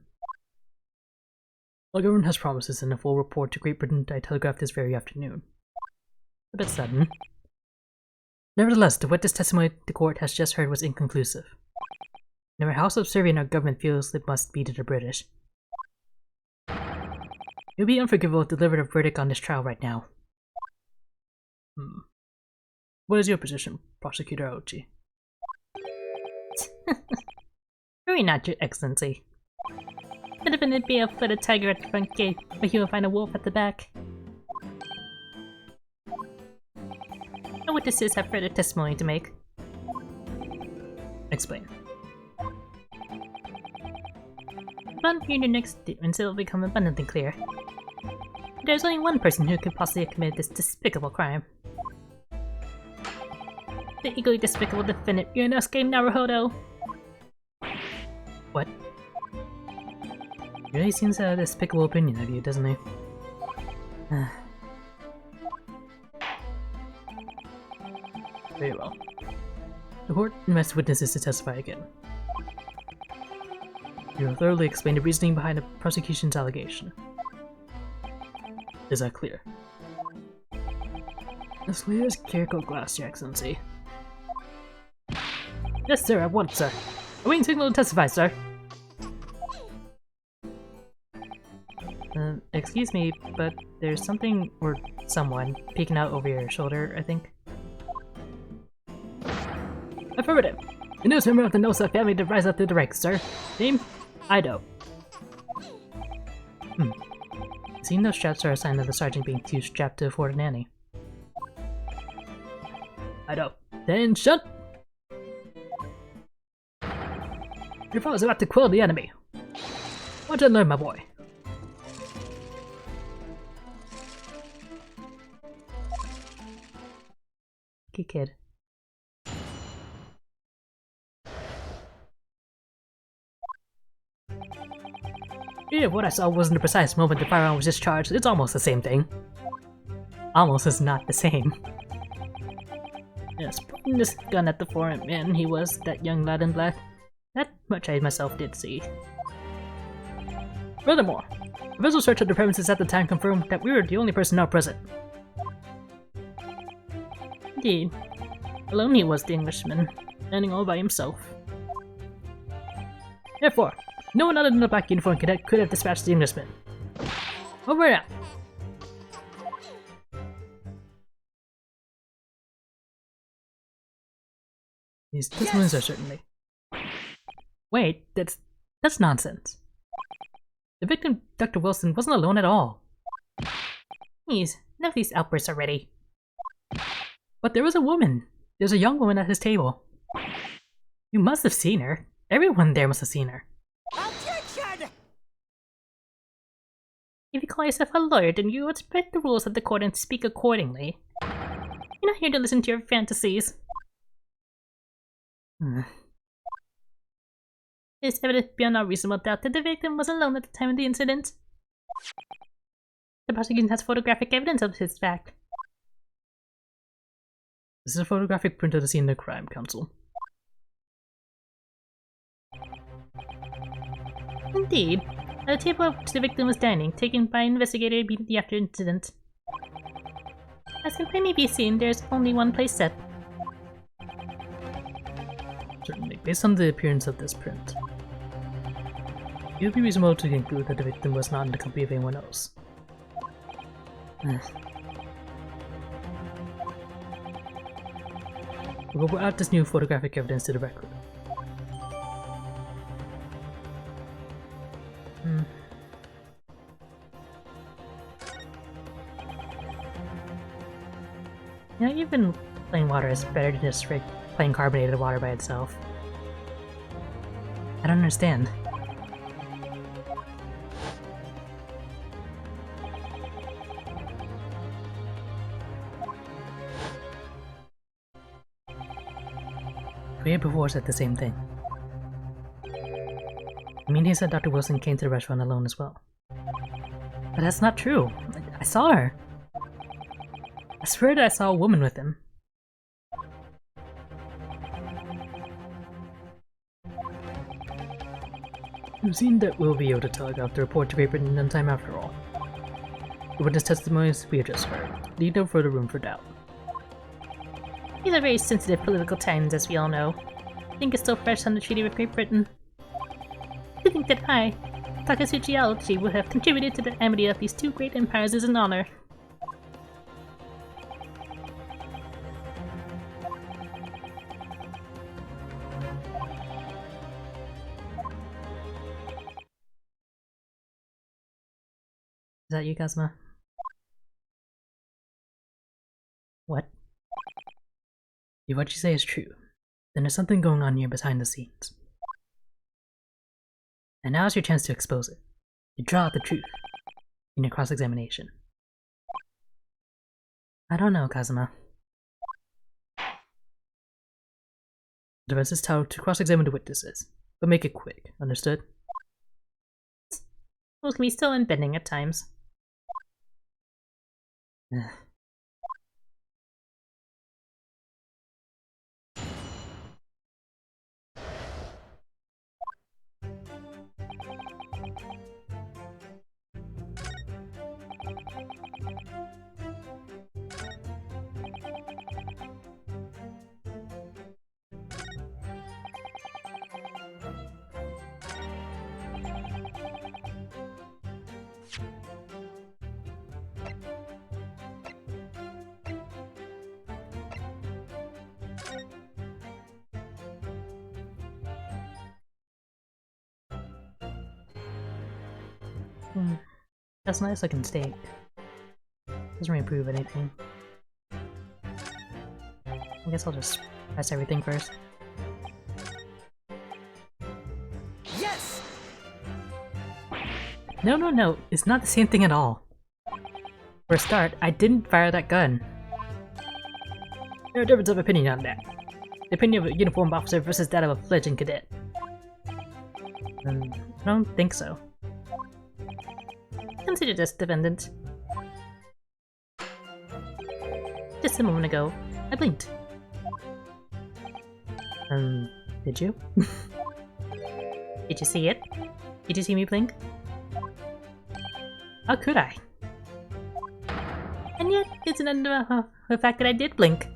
Speaker 4: Our government has promised us in a full report to Great Britain I telegraphed this very afternoon. A bit sudden. Nevertheless, the witness testimony the court has just heard was inconclusive. No matter how subservient our government feels it must be to the British, it would be unforgivable to deliver a verdict on this trial right now. What is your position, Prosecutor Aochi?
Speaker 1: Hurry not, Your Excellency. The defendant be a footed tiger at the front gate, but he will find a wolf at the back. The witnesses have further testimony to make.
Speaker 4: Explain.
Speaker 1: Upon hearing your next statements, it will become abundantly clear. There's only one person who could possibly have committed this despicable crime. The equally despicable defendant, Ryunosuke Naruhodo.
Speaker 4: What? He really seems to have a despicable opinion of you, doesn't he? Very well. The court invites witnesses to testify again. You have thoroughly explained the reasoning behind the prosecution's allegation. Is that clear?
Speaker 1: As clear as Kiriko glass, Your Excellency. Yes, sir, at once, sir. Awaiting signal to testify, sir. Excuse me, but there's something or someone peeking out over your shoulder, I think.
Speaker 4: Affirmative. The newest member of the Nosa family to rise up through the ranks, sir. Name? Ido.
Speaker 1: Seeing those straps are a sign of the sergeant being too strapped to afford a nanny.
Speaker 4: Ido. Attention! Your foe is about to quell the enemy. Watch and learn, my boy.
Speaker 1: Good kid.
Speaker 4: If what I saw wasn't the precise moment the firearm was discharged, it's almost the same thing.
Speaker 1: Almost is not the same. Yes, pointing this gun at the foreign man he was, that young lad in black. That much I myself did see.
Speaker 4: Furthermore, a visual search of the premises at the time confirmed that we were the only personnel present.
Speaker 1: Indeed. Alone he was the Englishman, standing all by himself.
Speaker 4: Therefore, no one other than the black uniform cadet could have dispatched the Englishman. Over now!
Speaker 1: These testimonies are certainly...
Speaker 4: Wait, that's nonsense. The victim, Dr. Wilson, wasn't alone at all.
Speaker 1: Please, enough of these outbursts already.
Speaker 4: But there was a woman. There's a young woman at his table.
Speaker 1: You must have seen her. Everyone there must have seen her.
Speaker 3: Objection!
Speaker 1: If you call yourself a lawyer, then you respect the rules of the court and speak accordingly. You're not here to listen to your fantasies. It's evident beyond all reasonable doubt that the victim was alone at the time of the incident. The prosecution has photographic evidence of this fact.
Speaker 4: This is a photographic print of the scene of the crime, Counsel.
Speaker 1: Indeed. At the table at which the victim was dining, taken by an investigator immediately after the incident. As can plainly be seen, there is only one place set.
Speaker 4: Certainly, based on the appearance of this print, it would be reasonable to conclude that the victim was not in the company of anyone else. We'll add this new photographic evidence to the record.
Speaker 1: You know, even plain water is better than just plain carbonated water by itself. I don't understand.
Speaker 4: We had before said the same thing. I mean, he said Dr. Wilson came to the restaurant alone as well.
Speaker 1: But that's not true. I saw her.
Speaker 4: I swear that I saw a woman with him. We've seen that we'll be able to tell about the report to be written in time after all. The witness testimonies we have just heard leave no further room for doubt.
Speaker 1: These are very sensitive political times, as we all know. I think it's still fresh on the Treaty with Great Britain. To think that I, Takasuchi Aochi, would have contributed to the amity of these two great empires is an honor.
Speaker 4: Is that you, Kazuma?
Speaker 1: What?
Speaker 4: If what you say is true, then there's something going on here behind the scenes. And now's your chance to expose it, to draw out the truth in your cross-examination.
Speaker 1: I don't know, Kazuma.
Speaker 4: The defense is told to cross-examine the witnesses, but make it quick, understood?
Speaker 1: Rules can be so unbending at times.
Speaker 4: That's a nice looking steak. Doesn't really improve anything. I guess I'll just press everything first.
Speaker 3: Yes!
Speaker 4: No, it's not the same thing at all. For a start, I didn't fire that gun. There are differences of opinion on that. The opinion of a uniformed officer versus that of a fledgling cadet. I don't think so. Consider this, defendant. Just a moment ago, I blinked. Did you? Did you see it? Did you see me blink? How could I? And yet, it's an the fact that I did blink.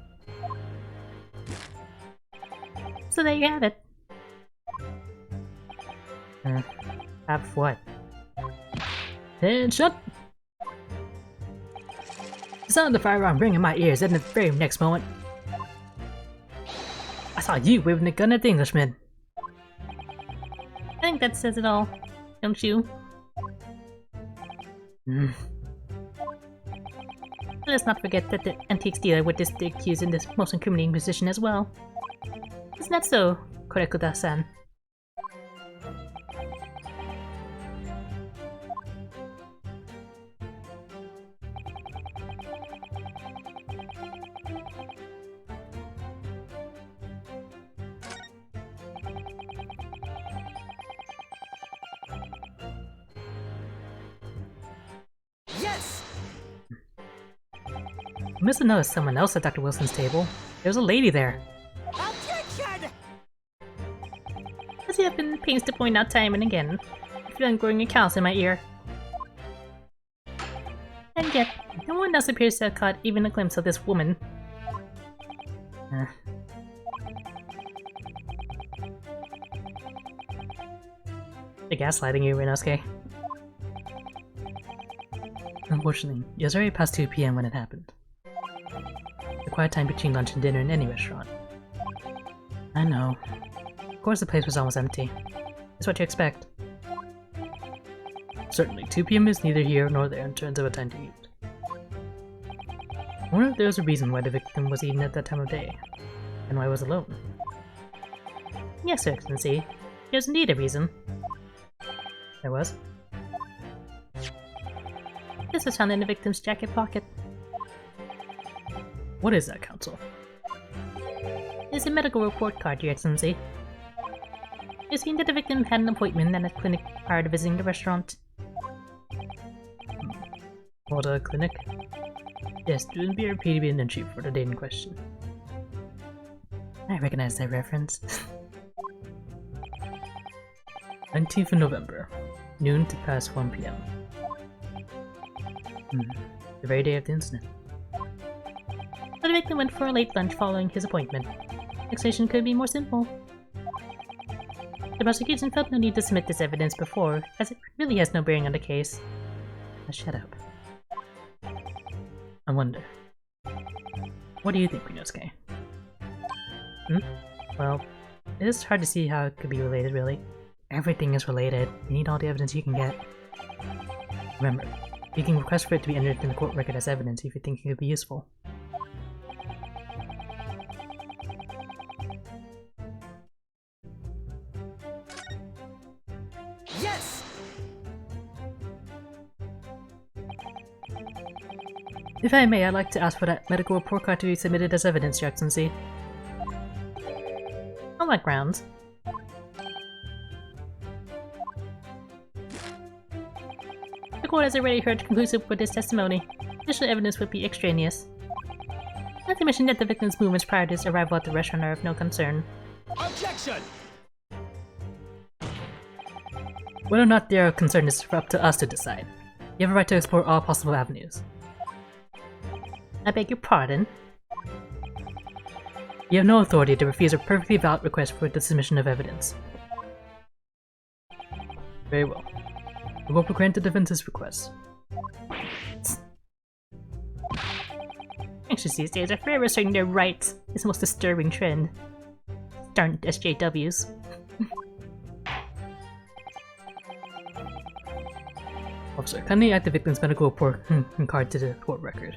Speaker 4: So there you have it. Have what? And shut! The sound of the firearm rang in my ears, and the very next moment, I saw you waving a gun at the Englishman.
Speaker 1: I think that says it all, don't you? Let's not forget that the antiques dealer witnessed the accused in this most incriminating position as well. Isn't that so, Korekuda-san?
Speaker 3: Yes!
Speaker 4: You must have noticed someone else at Dr. Wilson's table. There was a lady there.
Speaker 3: Objection!
Speaker 1: As you have been pains to point out time and again, I feel growing accounts in my ear. And yet, no one else appears to have caught even a glimpse of this woman.
Speaker 4: They're gaslighting you, Rinosuke. Unfortunately, it was already past 2 PM when it happened. The quiet time between lunch and dinner in any restaurant. I know. Of course the place was almost empty. That's what you expect. Certainly, 2 PM is neither here nor there in terms of a time to eat. I wonder if there was a reason why the victim was eaten at that time of day, and why I was alone.
Speaker 1: Yes, Your Excellency. There's indeed a reason.
Speaker 4: There was?
Speaker 1: This was found in the victim's jacket pocket.
Speaker 4: What is that, Counsel?
Speaker 1: It's a medical report card, Your Excellency. It seemed that the victim had an appointment at a clinic prior to visiting the restaurant.
Speaker 4: What, a clinic? Yes, there would be a repeated entry for the date in question. I recognize that reference. 19th of November, noon to past 1 PM. The very day of the incident.
Speaker 1: But the victim went for a late lunch following his appointment. Explanation could be more simple. The prosecution felt no need to submit this evidence before, as it really has no bearing on the case.
Speaker 4: Now shut up. I wonder. What do you think, Rinosuke? Well, it is hard to see how it could be related, really. Everything is related. You need all the evidence you can get. Remember, you can request for it to be entered in the court record as evidence if you think it could be useful.
Speaker 3: Yes!
Speaker 4: If I may, I'd like to ask for that medical report card to be submitted as evidence, Your Excellency.
Speaker 1: On what grounds? The court has already heard conclusive witness testimony. Additional evidence would be extraneous. Not to mention that the victim's movements prior to his arrival at the restaurant are of no concern.
Speaker 3: Objection!
Speaker 4: Whether or not they are concerned is up to us to decide. You have a right to explore all possible avenues.
Speaker 1: I beg your pardon?
Speaker 4: You have no authority to refuse a perfectly valid request for the submission of evidence. Very well. The court will grant the defense's request.
Speaker 1: Anxious these days are forever asserting their rights. It's the most disturbing trend. Darn SJWs.
Speaker 4: officer. Kindly add the victim's medical report card to the court record.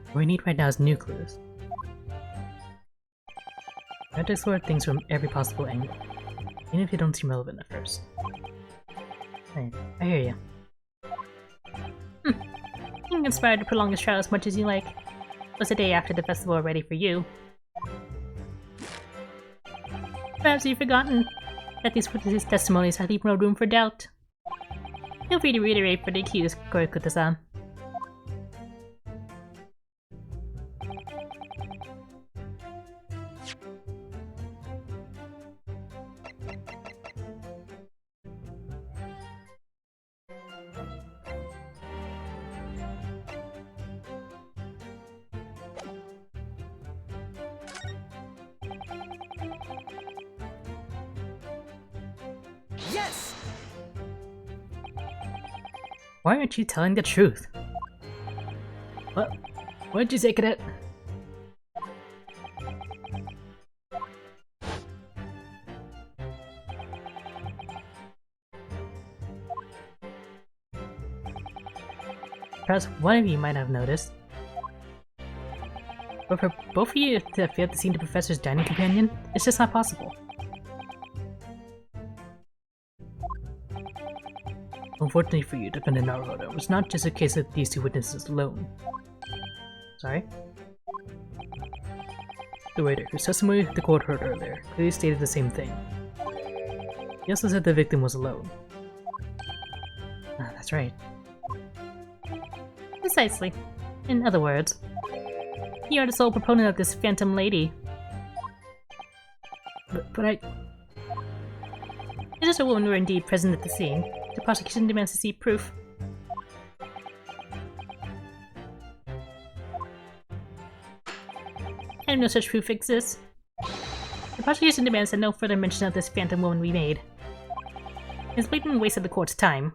Speaker 4: What we need right now is new clues. I have to explore things from every possible angle, even if they don't seem relevant at first. Right, I hear you.
Speaker 1: You can conspire to prolong this trial as much as you like. Was the day after the festival ready for you? Perhaps you've forgotten that these witnesses' testimonies leave no room for doubt. Feel free to reiterate for the accused, Korikuta-san.
Speaker 3: Yes!
Speaker 4: Why aren't you telling the truth? What did you say, Cadet?
Speaker 1: Perhaps one of you might have noticed. But for both of you to have failed to see the professor's dining companion, it's just not possible.
Speaker 4: Unfortunately for you, Defendant Naruhodo, it was not just a case of these two witnesses alone.
Speaker 1: Sorry?
Speaker 4: The waiter, whose testimony the court heard earlier, clearly stated the same thing. He also said the victim was alone.
Speaker 1: Ah, that's right. Precisely. In other words, you are the sole proponent of this phantom lady.
Speaker 4: But I...
Speaker 1: Is this a woman who were indeed present at the scene? The prosecution demands to see proof. And no such proof exists. The prosecution demands that no further mention of this phantom woman be made. It's blatant waste of the court's time.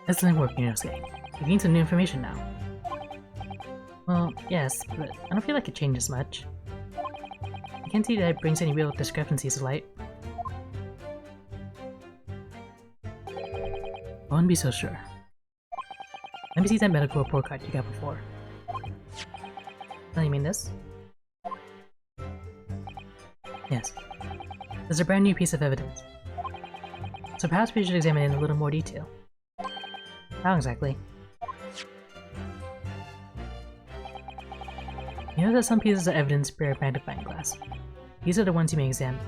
Speaker 4: Excellent work, Inosuke. You gained some new information now.
Speaker 1: Well, yes, but I don't feel like it changes much.
Speaker 4: I can't see that it brings any real discrepancies to light. I wouldn't be so sure. Let me see that medical report card you got before.
Speaker 1: Oh, you mean this?
Speaker 4: Yes. There's a brand new piece of evidence. So perhaps we should examine it in a little more detail.
Speaker 1: How exactly?
Speaker 4: You know that some pieces of evidence bear a magnifying glass. These are the ones you may examine.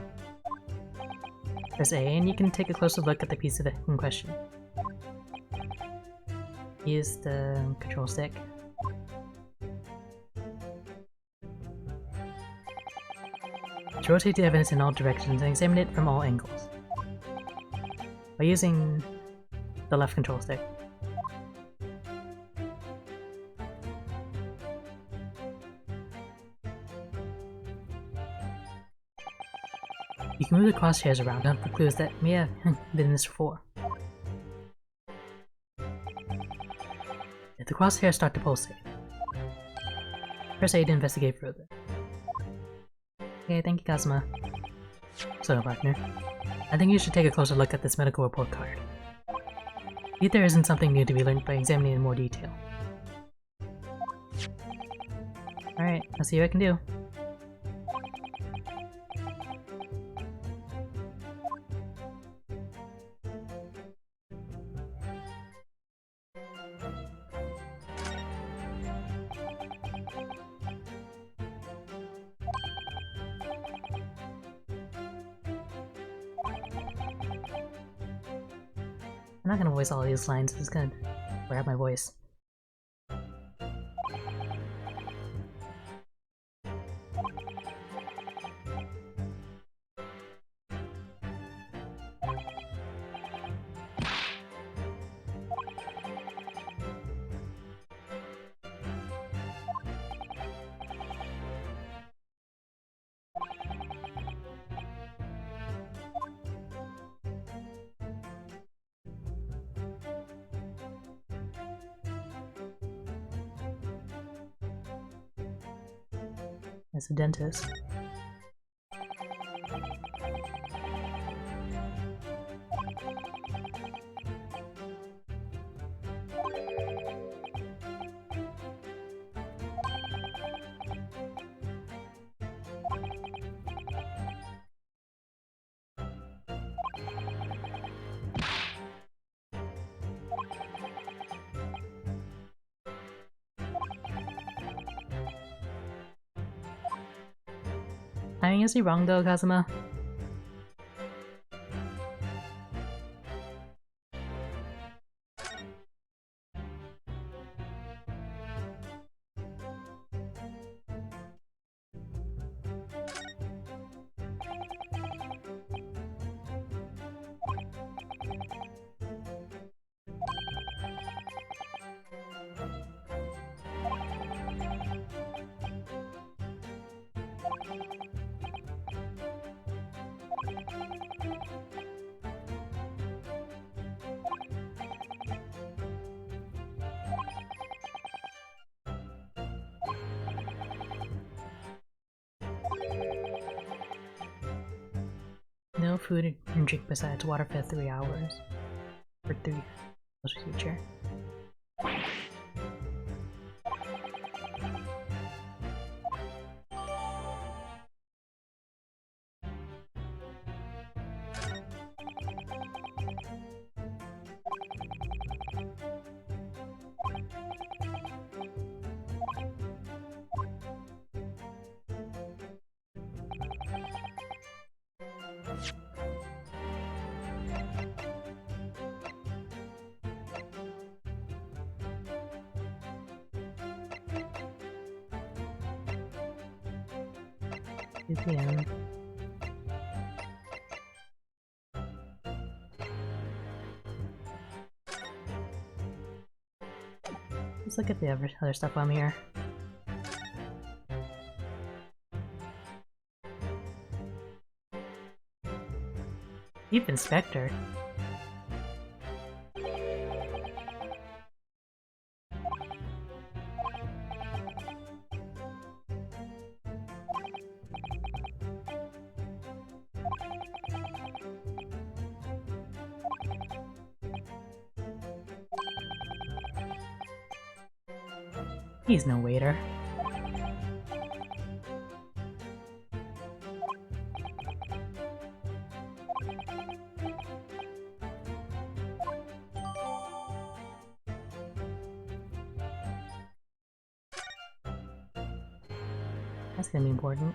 Speaker 1: Press A and you can take a closer look at the piece of it in question. Use the control stick.
Speaker 4: To rotate the evidence in all directions and examine it from all angles.
Speaker 1: By using the left control stick.
Speaker 4: You can move the crosshairs around to hunt for clues that may have been missed before. If the crosshairs start to pulsate, press A to investigate further.
Speaker 1: Okay, thank you, Kazuma.
Speaker 4: So, partner, I think you should take a closer look at this medical report card. See if there isn't something new to be learned by examining in more detail.
Speaker 1: Alright, I'll see what I can do. I'm not gonna voice all these lines, I'm just gonna grab my voice.
Speaker 4: as a dentist. Timing is he wrong though, Kazuma? No food and drink besides water for 3 hours. For 3 hours future. PM. Let's look at the other stuff while I'm here. Chief Inspector. He's no waiter. That's gonna be important.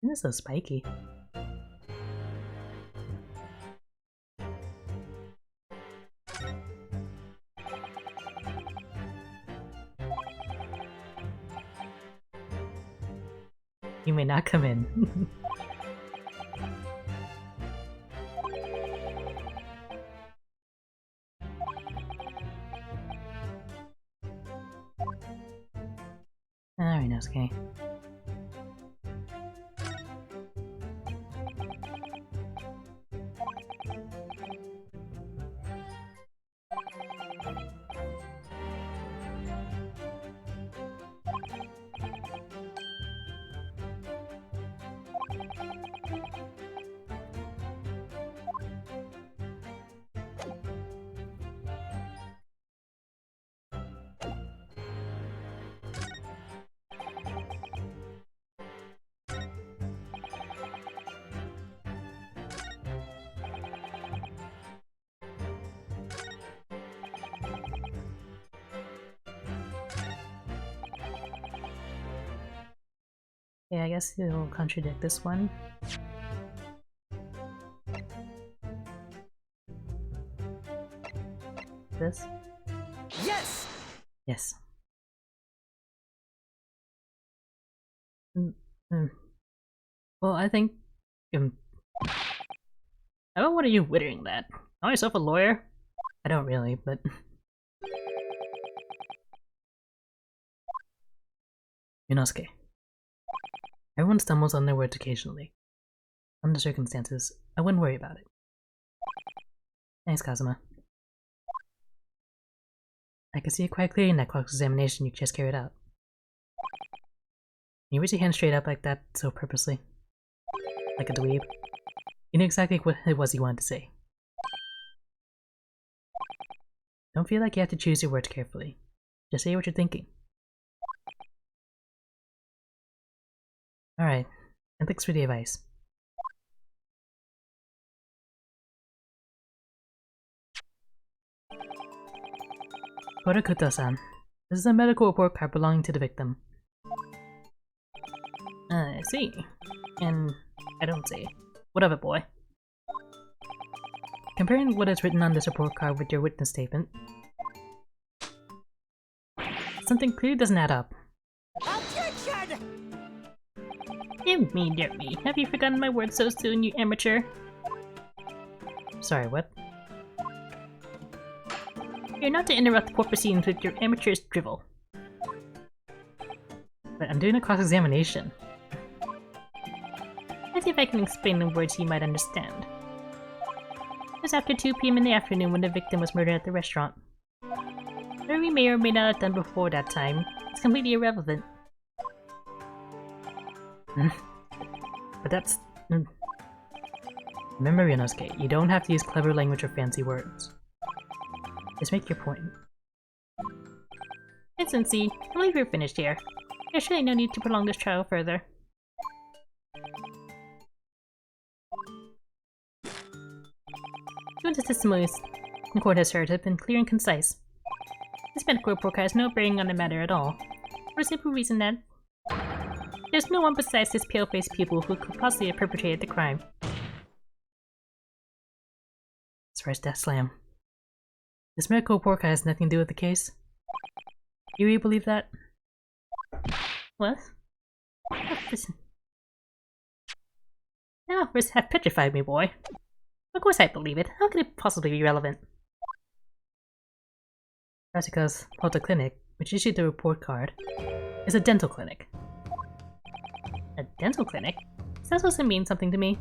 Speaker 4: This is so spiky. You may not come in. Alright, Nosuke.
Speaker 1: Yeah, I guess he'll contradict this one. This?
Speaker 3: Yes!
Speaker 1: Yes. Mm. Well, I think... How about what are you wittering that? Call yourself a lawyer? I don't really, but... Yunosuke. Everyone stumbles on their words occasionally. Under circumstances, I wouldn't worry about it. Thanks, Kazuma. I can see it quite clearly in that cross-examination you just carried out. You raise your hand straight up like that so purposely. Like a dweeb. You knew exactly what it was you wanted to say. Don't feel like you have to choose your words carefully. Just say what you're thinking. Alright, and thanks for the advice. Korakuta-san, this is a medical report card belonging to the victim. I see. And I don't see. What of it, boy? Comparing what is written on this report card with your witness statement, something clearly doesn't add up.
Speaker 3: Objection!
Speaker 1: Dear me, have you forgotten my words so soon, you amateur? Sorry, what? You're not to interrupt court proceedings with your amateur's drivel. But I'm doing a cross-examination. Let's see if I can explain in words you might understand. It was after 2 p.m. in the afternoon when the victim was murdered at the restaurant. Whatever we may or may not have done before that time, it's completely irrelevant. But that's... Remember, Yunosuke, you don't have to use clever language or fancy words. Just make your point. Excellency, I believe we're finished here. There's surely no need to prolong this trial further. The testimonies the court has heard have been clear and concise. This medical report has no bearing on the matter at all, for the simple reason that there's no one besides this pale-faced pupil who could possibly have perpetrated the crime. As far as Death Slam. This medical report has nothing to do with the case? You really believe that? What? Now, have petrified me, boy. Of course I believe it. How could it possibly be relevant? That's because Hotta Clinic, which issued the report card, is a dental clinic. A dental clinic? Is that supposed to mean something to me?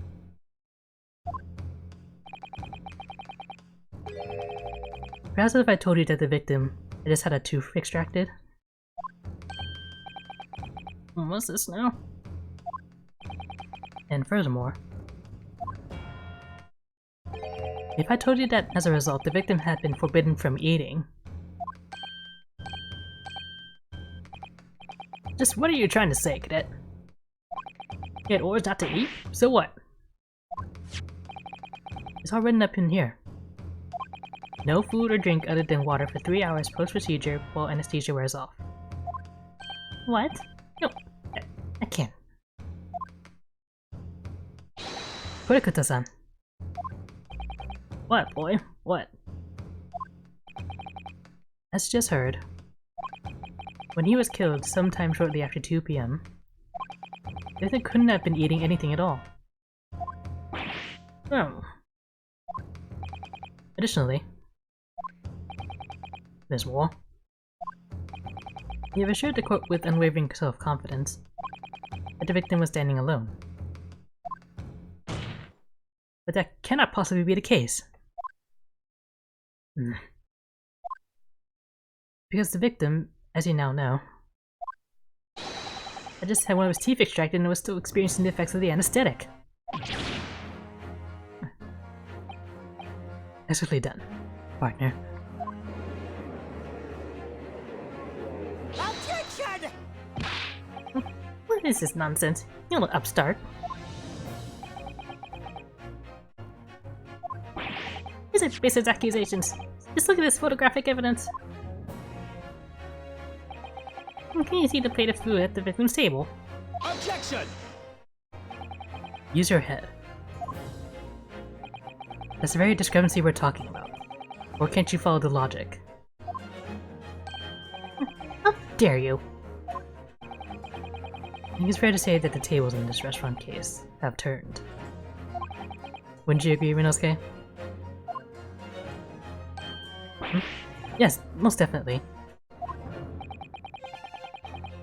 Speaker 1: Perhaps if I told you that the victim had just had a tooth extracted? What's this now? And furthermore, if I told you that as a result the victim had been forbidden from eating, just what are you trying to say, cadet? You had orders not to eat? So what? It's all written up in here. No food or drink other than water for 3 hours post-procedure while anesthesia wears off. What? No, I can't. Kurikuta-san. What, boy? What? As you just heard, when he was killed sometime shortly after 2 p.m., the victim couldn't have been eating anything at all. Oh. Additionally, there's more. You have assured the court with unwavering self-confidence that the victim was standing alone. But that cannot possibly be the case. Because the victim, as you now know, had just had one of his teeth extracted and was still experiencing the effects of the anesthetic. Excellently done, partner.
Speaker 3: Objection!
Speaker 1: What is this nonsense? You little upstart. These are baseless accusations. Just look at this photographic evidence. Can you see the plate of food at the victim's table?
Speaker 3: Objection! Objection!
Speaker 4: Use your head. That's the very discrepancy we're talking about. Or can't you follow the logic? How dare you! I think it's fair to say that the tables in this restaurant case have turned. Wouldn't you agree, Rinosuke? Yes, most definitely.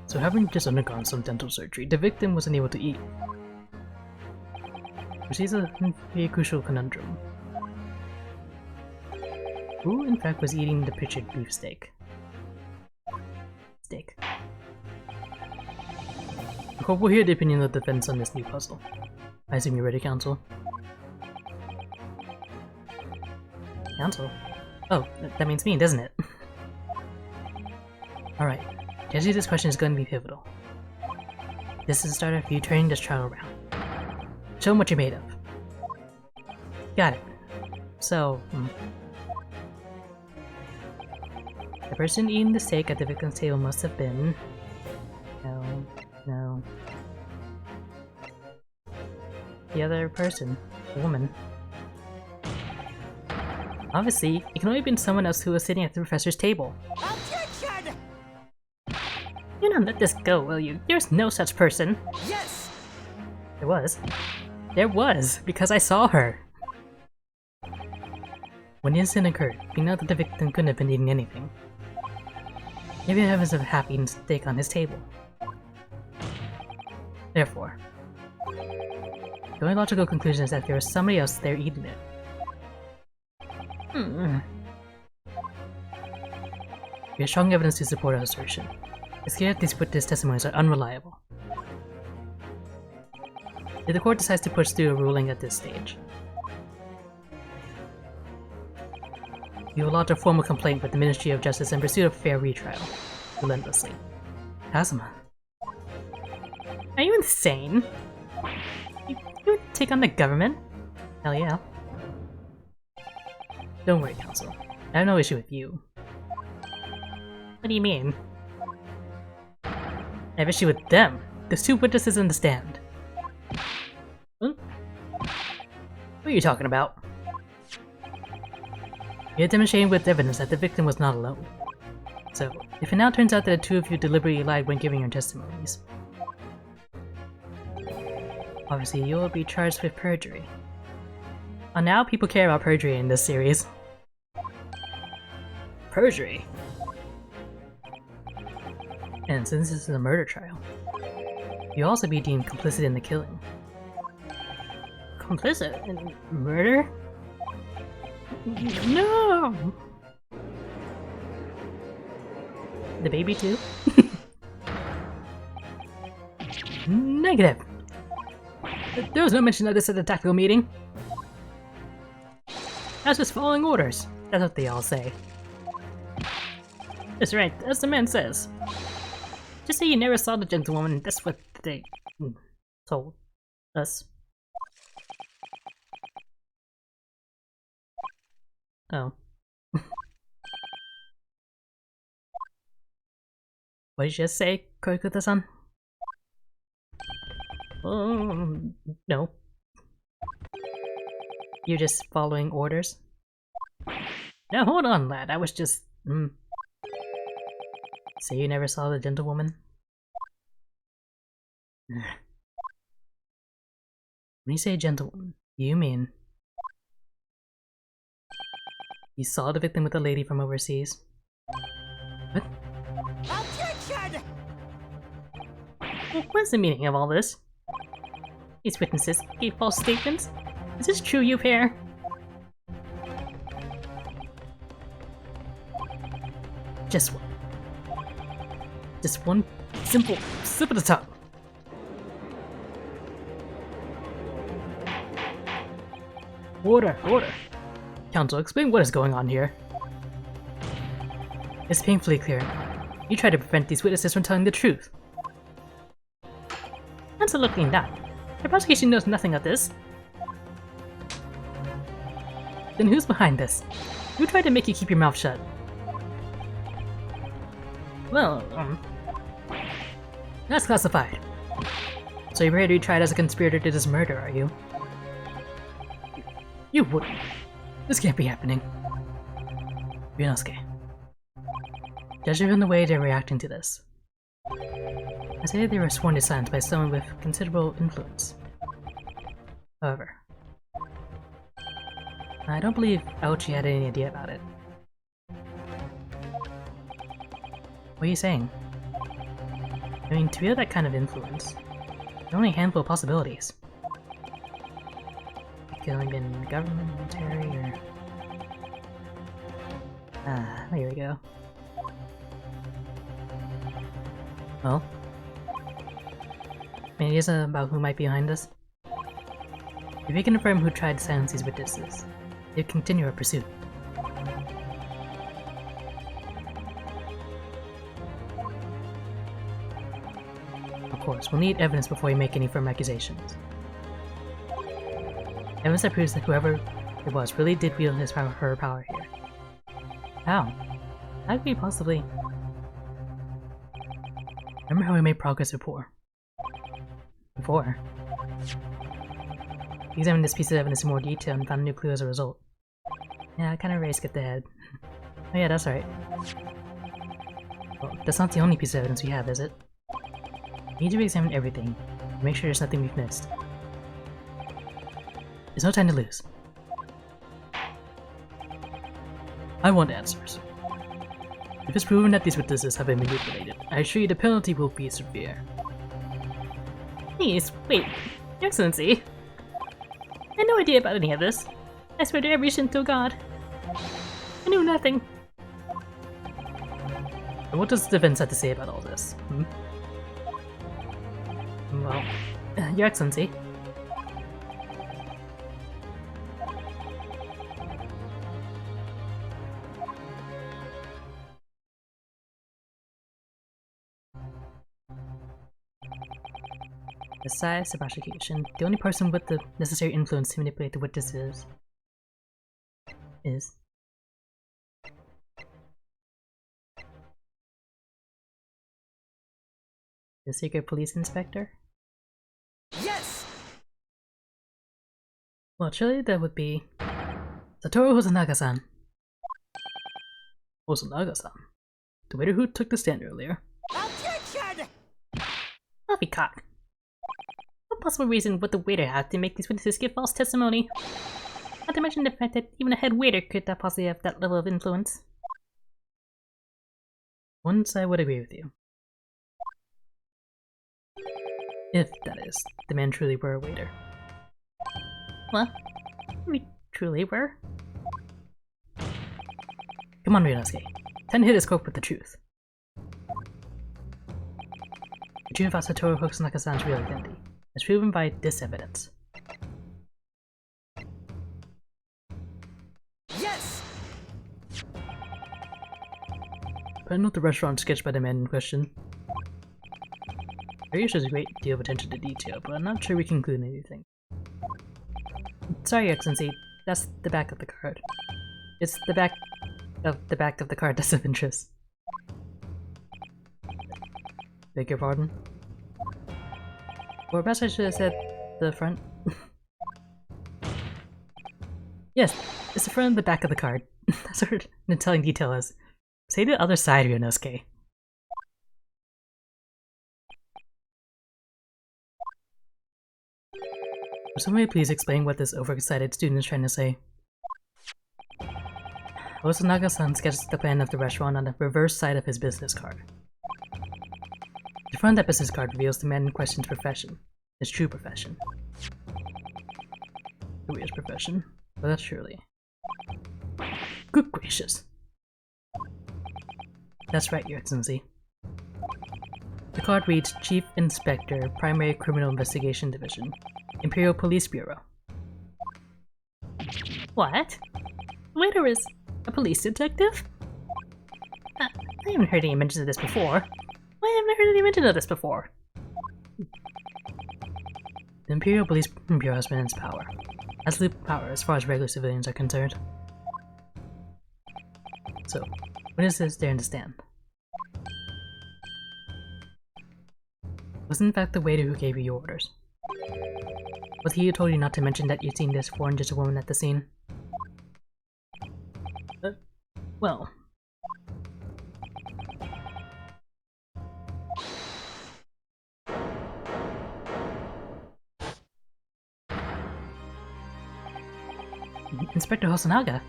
Speaker 4: So having just undergone some dental surgery, the victim was unable to eat. Which is a very crucial conundrum. Who, in fact, was eating the pictured beef steak? I hope we'll hear the opinion of the defense on this new puzzle. I assume you're ready, Counsel? Counsel? Oh, that means me, doesn't it? Alright, judging this question is going to be pivotal. This is the start of you turning this trial around. Show them what you're made of. Got it. So, the person eating the steak at the victim's table must have been... No. The other person. The woman. Obviously, it can only have been someone else who was sitting at the professor's table.
Speaker 3: Objection!
Speaker 4: You don't let this go, will you? There's no such person.
Speaker 3: Yes!
Speaker 4: There was. There was, because I saw her. When the incident occurred, we know that the victim couldn't have been eating anything. Maybe the heavens of having steak on his table. Therefore, the only logical conclusion is that there was somebody else there eating it. We have strong evidence to support our assertion. It's clear that these witness testimonies are unreliable. If the court decides to push through a ruling at this stage, we will lodge a formal complaint with the Ministry of Justice in pursuit of fair retrial, relentlessly. Kazuma. Are you insane? You would take on the government? Hell yeah. Don't worry, Counsel. I have no issue with you. What do you mean? I have issue with them. There's two witnesses in the stand. What are you talking about? You have demonstrated with evidence that the victim was not alone. So, if it now turns out that the two of you deliberately lied when giving your testimonies, obviously you will be charged with perjury. Oh, now people care about perjury in this series. Perjury? And since this is a murder trial, you'll also be deemed complicit in the killing. Complicit in murder? No! The baby too? Negative! There was no mention of this at the tactical meeting. I was just following orders. That's what they all say. That's right, as the man says. Just say you never saw the gentlewoman, that's what they told us. Oh. What did you just say, Koikuta-san? No. You're just following orders? Now hold on, lad, I was just, So you never saw the gentlewoman? When you say gentlewoman, you mean... You saw the victim with a lady from overseas? What?
Speaker 3: Objection!
Speaker 4: What's the meaning of all this? These witnesses gave false statements? Is this true, you pair? Just one simple slip of the tongue. Order. Counsel, explain what is going on here. It's painfully clear. You try to prevent these witnesses from telling the truth. Absolutely not. The prosecution knows nothing of this. Then who's behind this? Who tried to make you keep your mouth shut? Well, that's classified. So you're ready to be tried as a conspirator to this murder, are you? You wouldn't. This can't be happening. Ryunosuke. Judging from the way they're reacting to this, I say they were sworn to silence by someone with considerable influence. However, I don't believe Aochi had any idea about it. What are you saying? I mean, to wield that kind of influence, there are only a handful of possibilities. Killing in government, military, or... Ah, there we go. Well, any ideas about who might be behind this? If we can confirm who tried to silence these witnesses, they continue our pursuit. Of course, we'll need evidence before we make any firm accusations. Evidence that proves that whoever it was really did wield his power, her power here. How? How could we possibly... Remember how we made progress before? We examined this piece of evidence in more detail and found a new clue as a result. Yeah, I kinda raised at the head. Oh yeah, that's right. Well, that's not the only piece of evidence we have, is it? We need to examine everything, and make sure there's nothing we've missed. There's no time to lose. I want answers. If it's proven that these witnesses have been manipulated, I assure you the penalty will be severe.
Speaker 1: Please, wait. Your Excellency. I had no idea about any of this. I swear to every Shinto god. I knew nothing.
Speaker 4: And what does the defense have to say about all this?
Speaker 1: Well, Your Excellency.
Speaker 4: Besides the prosecution, the only person with the necessary influence to manipulate the witnesses is the secret police inspector?
Speaker 3: Yes!
Speaker 4: Well, surely that would be Satoru Hosonaga-san. Hosonaga-san? The waiter who took the stand earlier?
Speaker 3: Objection!
Speaker 1: Poppycock. What possible reason would the waiter have to make these witnesses give false testimony? Not to mention the fact that even a head waiter could not possibly have that level of influence.
Speaker 4: Once I would agree with you. If, that is, the man truly were a waiter.
Speaker 1: Well, we truly were.
Speaker 4: Come on, Ryunosuke. Time to hit his cope with the truth. The truth about Satoru Hosonaga-san's real identity is proven by this evidence.
Speaker 3: Yes!
Speaker 4: I note the restaurant sketched by the man in question. There shows a great deal of attention to detail, but I'm not sure we can conclude anything. Sorry, Your Excellency, that's the back of the card. It's the back of the card that's of interest. Beg your pardon? Or perhaps I should have said the front. Yes, it's the front and the back of the card. That's what the telling detail is. Say the other side, Ryunosuke. Would somebody please explain what this overexcited student is trying to say? Hosonaga-san sketches the plan of the restaurant on the reverse side of his business card. The front of that business card reveals the man in question's profession, his true profession. The weird profession, but that's surely. Good gracious. That's right, Your Excellency. The card reads Chief Inspector, Primary Criminal Investigation Division, Imperial Police Bureau.
Speaker 1: What? The waiter is a police detective? I haven't heard any mention of this before. Why haven't I heard any mention of this before?
Speaker 4: The Imperial Police Bureau has immense power. Absolute power as far as regular civilians are concerned. So, what is this there to stand? Was in fact the waiter who gave you your orders. Was he who told you not to mention that you'd seen this foreign gentlewoman at the scene? Well... Inspector Hosonaga!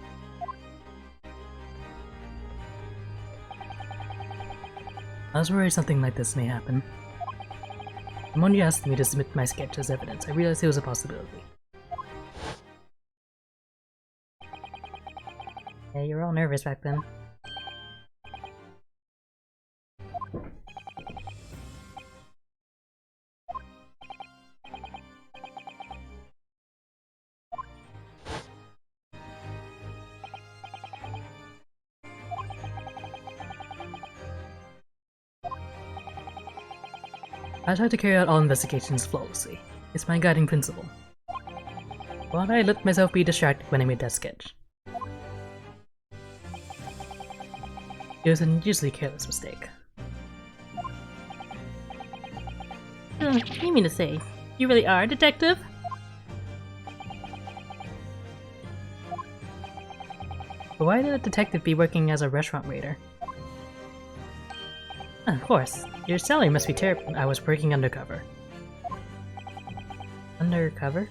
Speaker 4: I was worried something like this may happen. The moment you asked me to submit my sketch as evidence, I realized it was a possibility.
Speaker 1: Yeah, you were all nervous back then.
Speaker 4: I try to carry out all investigations flawlessly. It's my guiding principle. But I let myself be distracted when I made that sketch. It was an unusually careless mistake.
Speaker 1: You mean to say, you really are a detective?
Speaker 4: But why did a detective be working as a restaurant waiter? Of course, your salary must be terrible. I was working undercover.
Speaker 1: Undercover?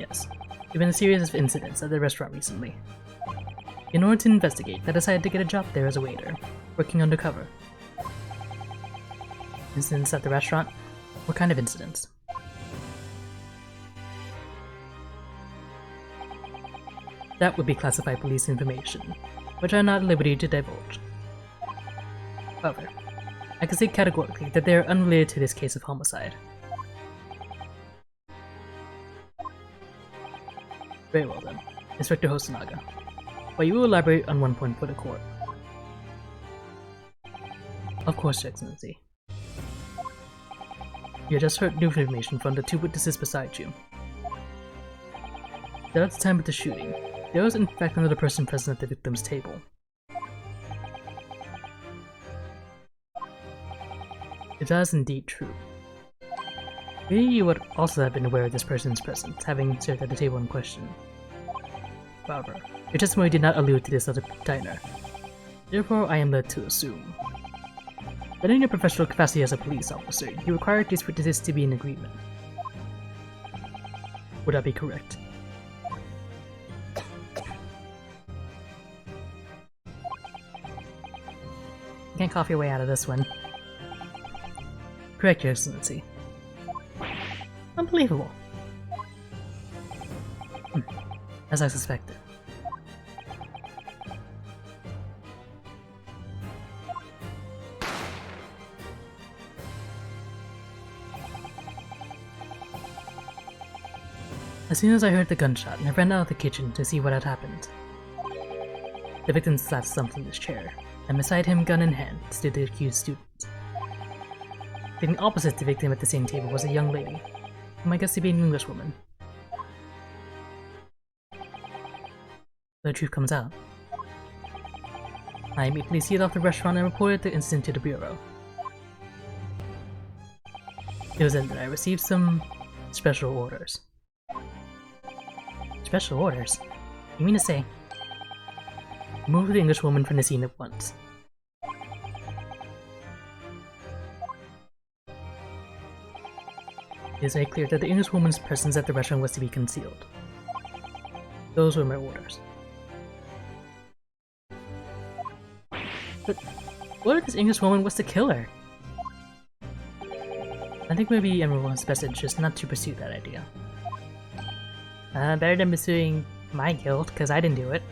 Speaker 4: Yes. There have been a series of incidents at the restaurant recently. In order to investigate, I decided to get a job there as a waiter, working undercover.
Speaker 1: Incidents at the restaurant?
Speaker 4: What kind of incidents? That would be classified police information, which I am not at liberty to divulge. However, I can say categorically that they are unrelated to this case of homicide. Very well then, Inspector Hosonaga. But you will elaborate on one point for the court. Of course, Your Excellency. You just heard new information from the two witnesses beside you. That at the time of the shooting, there was in fact another person present at the victim's table. If that is indeed true, maybe you would also have been aware of this person's presence, having served at the table in question. However, your testimony did not allude to this other diner. Therefore, I am led to assume that in your professional capacity as a police officer, you required these witnesses to be in agreement. Would that be correct?
Speaker 1: You can't cough your way out of this one.
Speaker 4: Correct, Your Excellency.
Speaker 1: Unbelievable.
Speaker 4: As I suspected. As soon as I heard the gunshot, I ran out of the kitchen to see what had happened. The victim sat slumped in his chair, and beside him, gun in hand, stood the accused student. Sitting opposite the victim at the same table was a young lady, whom I guessed to be an Englishwoman. The truth comes out. I immediately sealed off the restaurant and reported the incident to the Bureau. It was then that I received some special orders.
Speaker 1: Special orders?
Speaker 4: You mean to say, remove the Englishwoman from the scene at once. It is very clear that the Englishwoman's presence at the restaurant was to be concealed. Those were my orders. But what if this Englishwoman was to kill her? I think maybe everyone's best interest not to pursue that idea.
Speaker 1: Better than pursuing my guilt, because I didn't do it.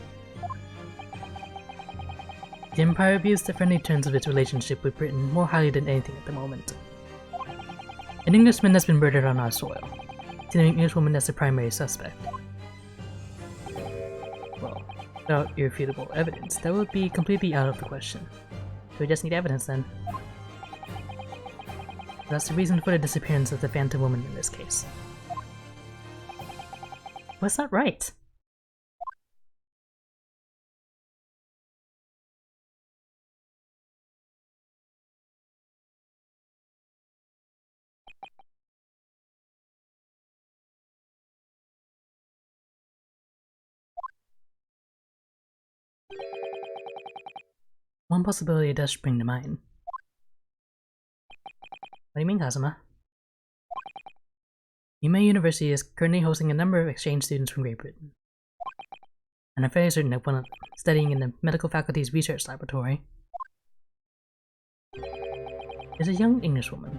Speaker 4: The Empire views the friendly terms of its relationship with Britain more highly than anything at the moment. An Englishman has been murdered on our soil, with an Englishwoman as the primary suspect. Well, without irrefutable evidence, that would be completely out of the question.
Speaker 1: So we just need evidence then.
Speaker 4: That's the reason for the disappearance of the Phantom Woman in this case.
Speaker 1: What's not right?
Speaker 4: One possibility does spring to mind. What do you mean, Kazuma? Yumei University is currently hosting a number of exchange students from Great Britain. And I'm fairly certain that one of them, studying in the medical faculty's research laboratory, is a young Englishwoman.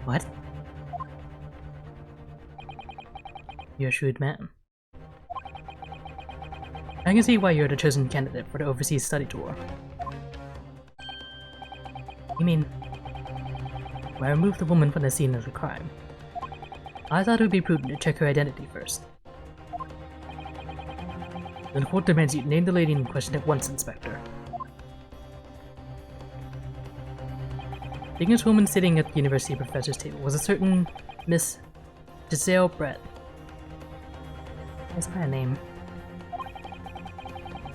Speaker 4: What? You're a shrewd man. I can see why you're the chosen candidate for the overseas study tour. You mean, when I removed the woman from the scene of the crime, I thought it would be prudent to check her identity first. The court demands you name the lady in question at once, Inspector. The Englishwoman sitting at the university professor's table was a certain Miss Giselle Brett. That's my name.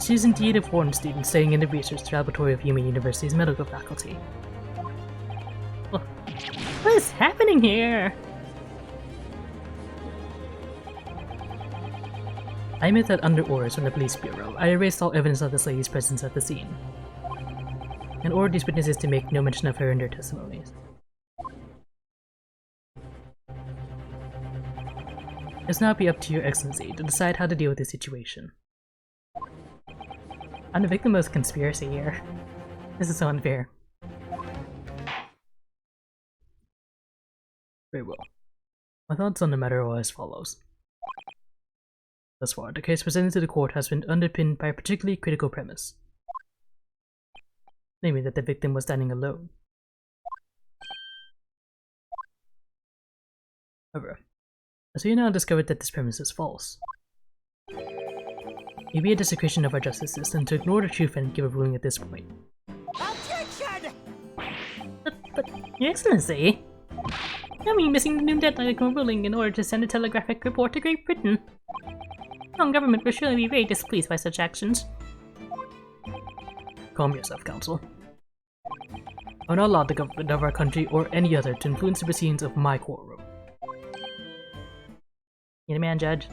Speaker 4: She is indeed a foreign student studying in the research laboratory of Yumei University's medical faculty.
Speaker 1: What is happening here?
Speaker 4: I admit that under orders from the police bureau, I erased all evidence of this lady's presence at the scene, and ordered these witnesses to make no mention of her in their testimonies. It's now be up to your excellency to decide how to deal with this situation. I'm the victim of conspiracy here. This is so unfair. Very well. My thoughts on the matter are as follows. Thus far, the case presented to the court has been underpinned by a particularly critical premise. Namely that the victim was standing alone. However, as we now discovered that this premise is false, it would be a desecration of our justice system to ignore the truth and give a ruling at this point.
Speaker 3: Objection!
Speaker 1: But, Your Excellency, are we missing the noon deadline ruling in order to send a telegraphic report to Great Britain? The Hong government will surely be very displeased by such actions.
Speaker 4: Calm yourself, Counsel. I'm not allowed the government of our country or any other to influence the proceedings of my courtroom.
Speaker 1: You're the man, Judge.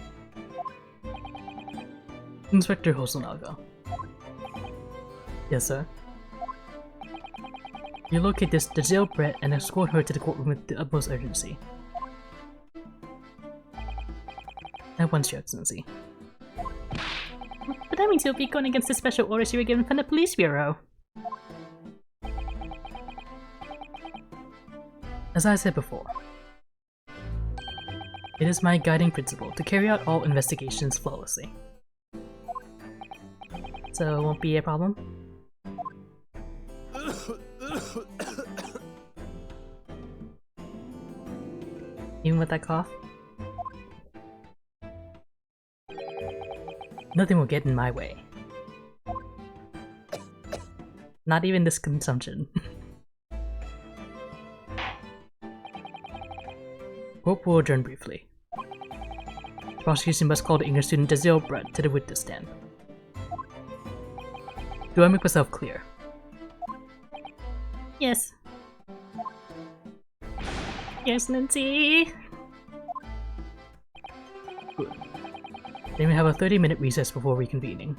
Speaker 4: Inspector Hosonaga. Yes, sir. You locate this Giselle Brett and escort her to the courtroom with the utmost urgency. At once, Your Excellency.
Speaker 1: But that means you'll be going against the special orders you were given from the police bureau.
Speaker 4: As I said before, it is my guiding principle to carry out all investigations flawlessly.
Speaker 1: So it won't be a problem? Even with that cough?
Speaker 4: Nothing will get in my way.
Speaker 1: Not even this consumption.
Speaker 4: Court will adjourn briefly. The prosecution must call the English student Giselle Brett to the witness stand. Do I make myself clear?
Speaker 1: Yes. Your Excellency!
Speaker 4: Good. Then we have a 30-minute recess before reconvening.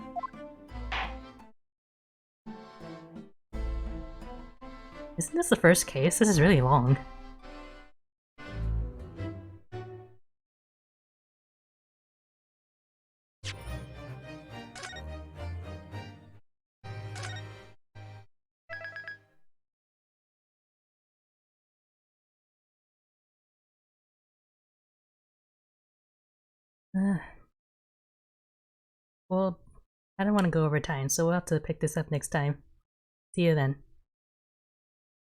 Speaker 1: Isn't this the first case? This is really long. Well, I don't want to go over time, so we'll have to pick this up next time. See you then.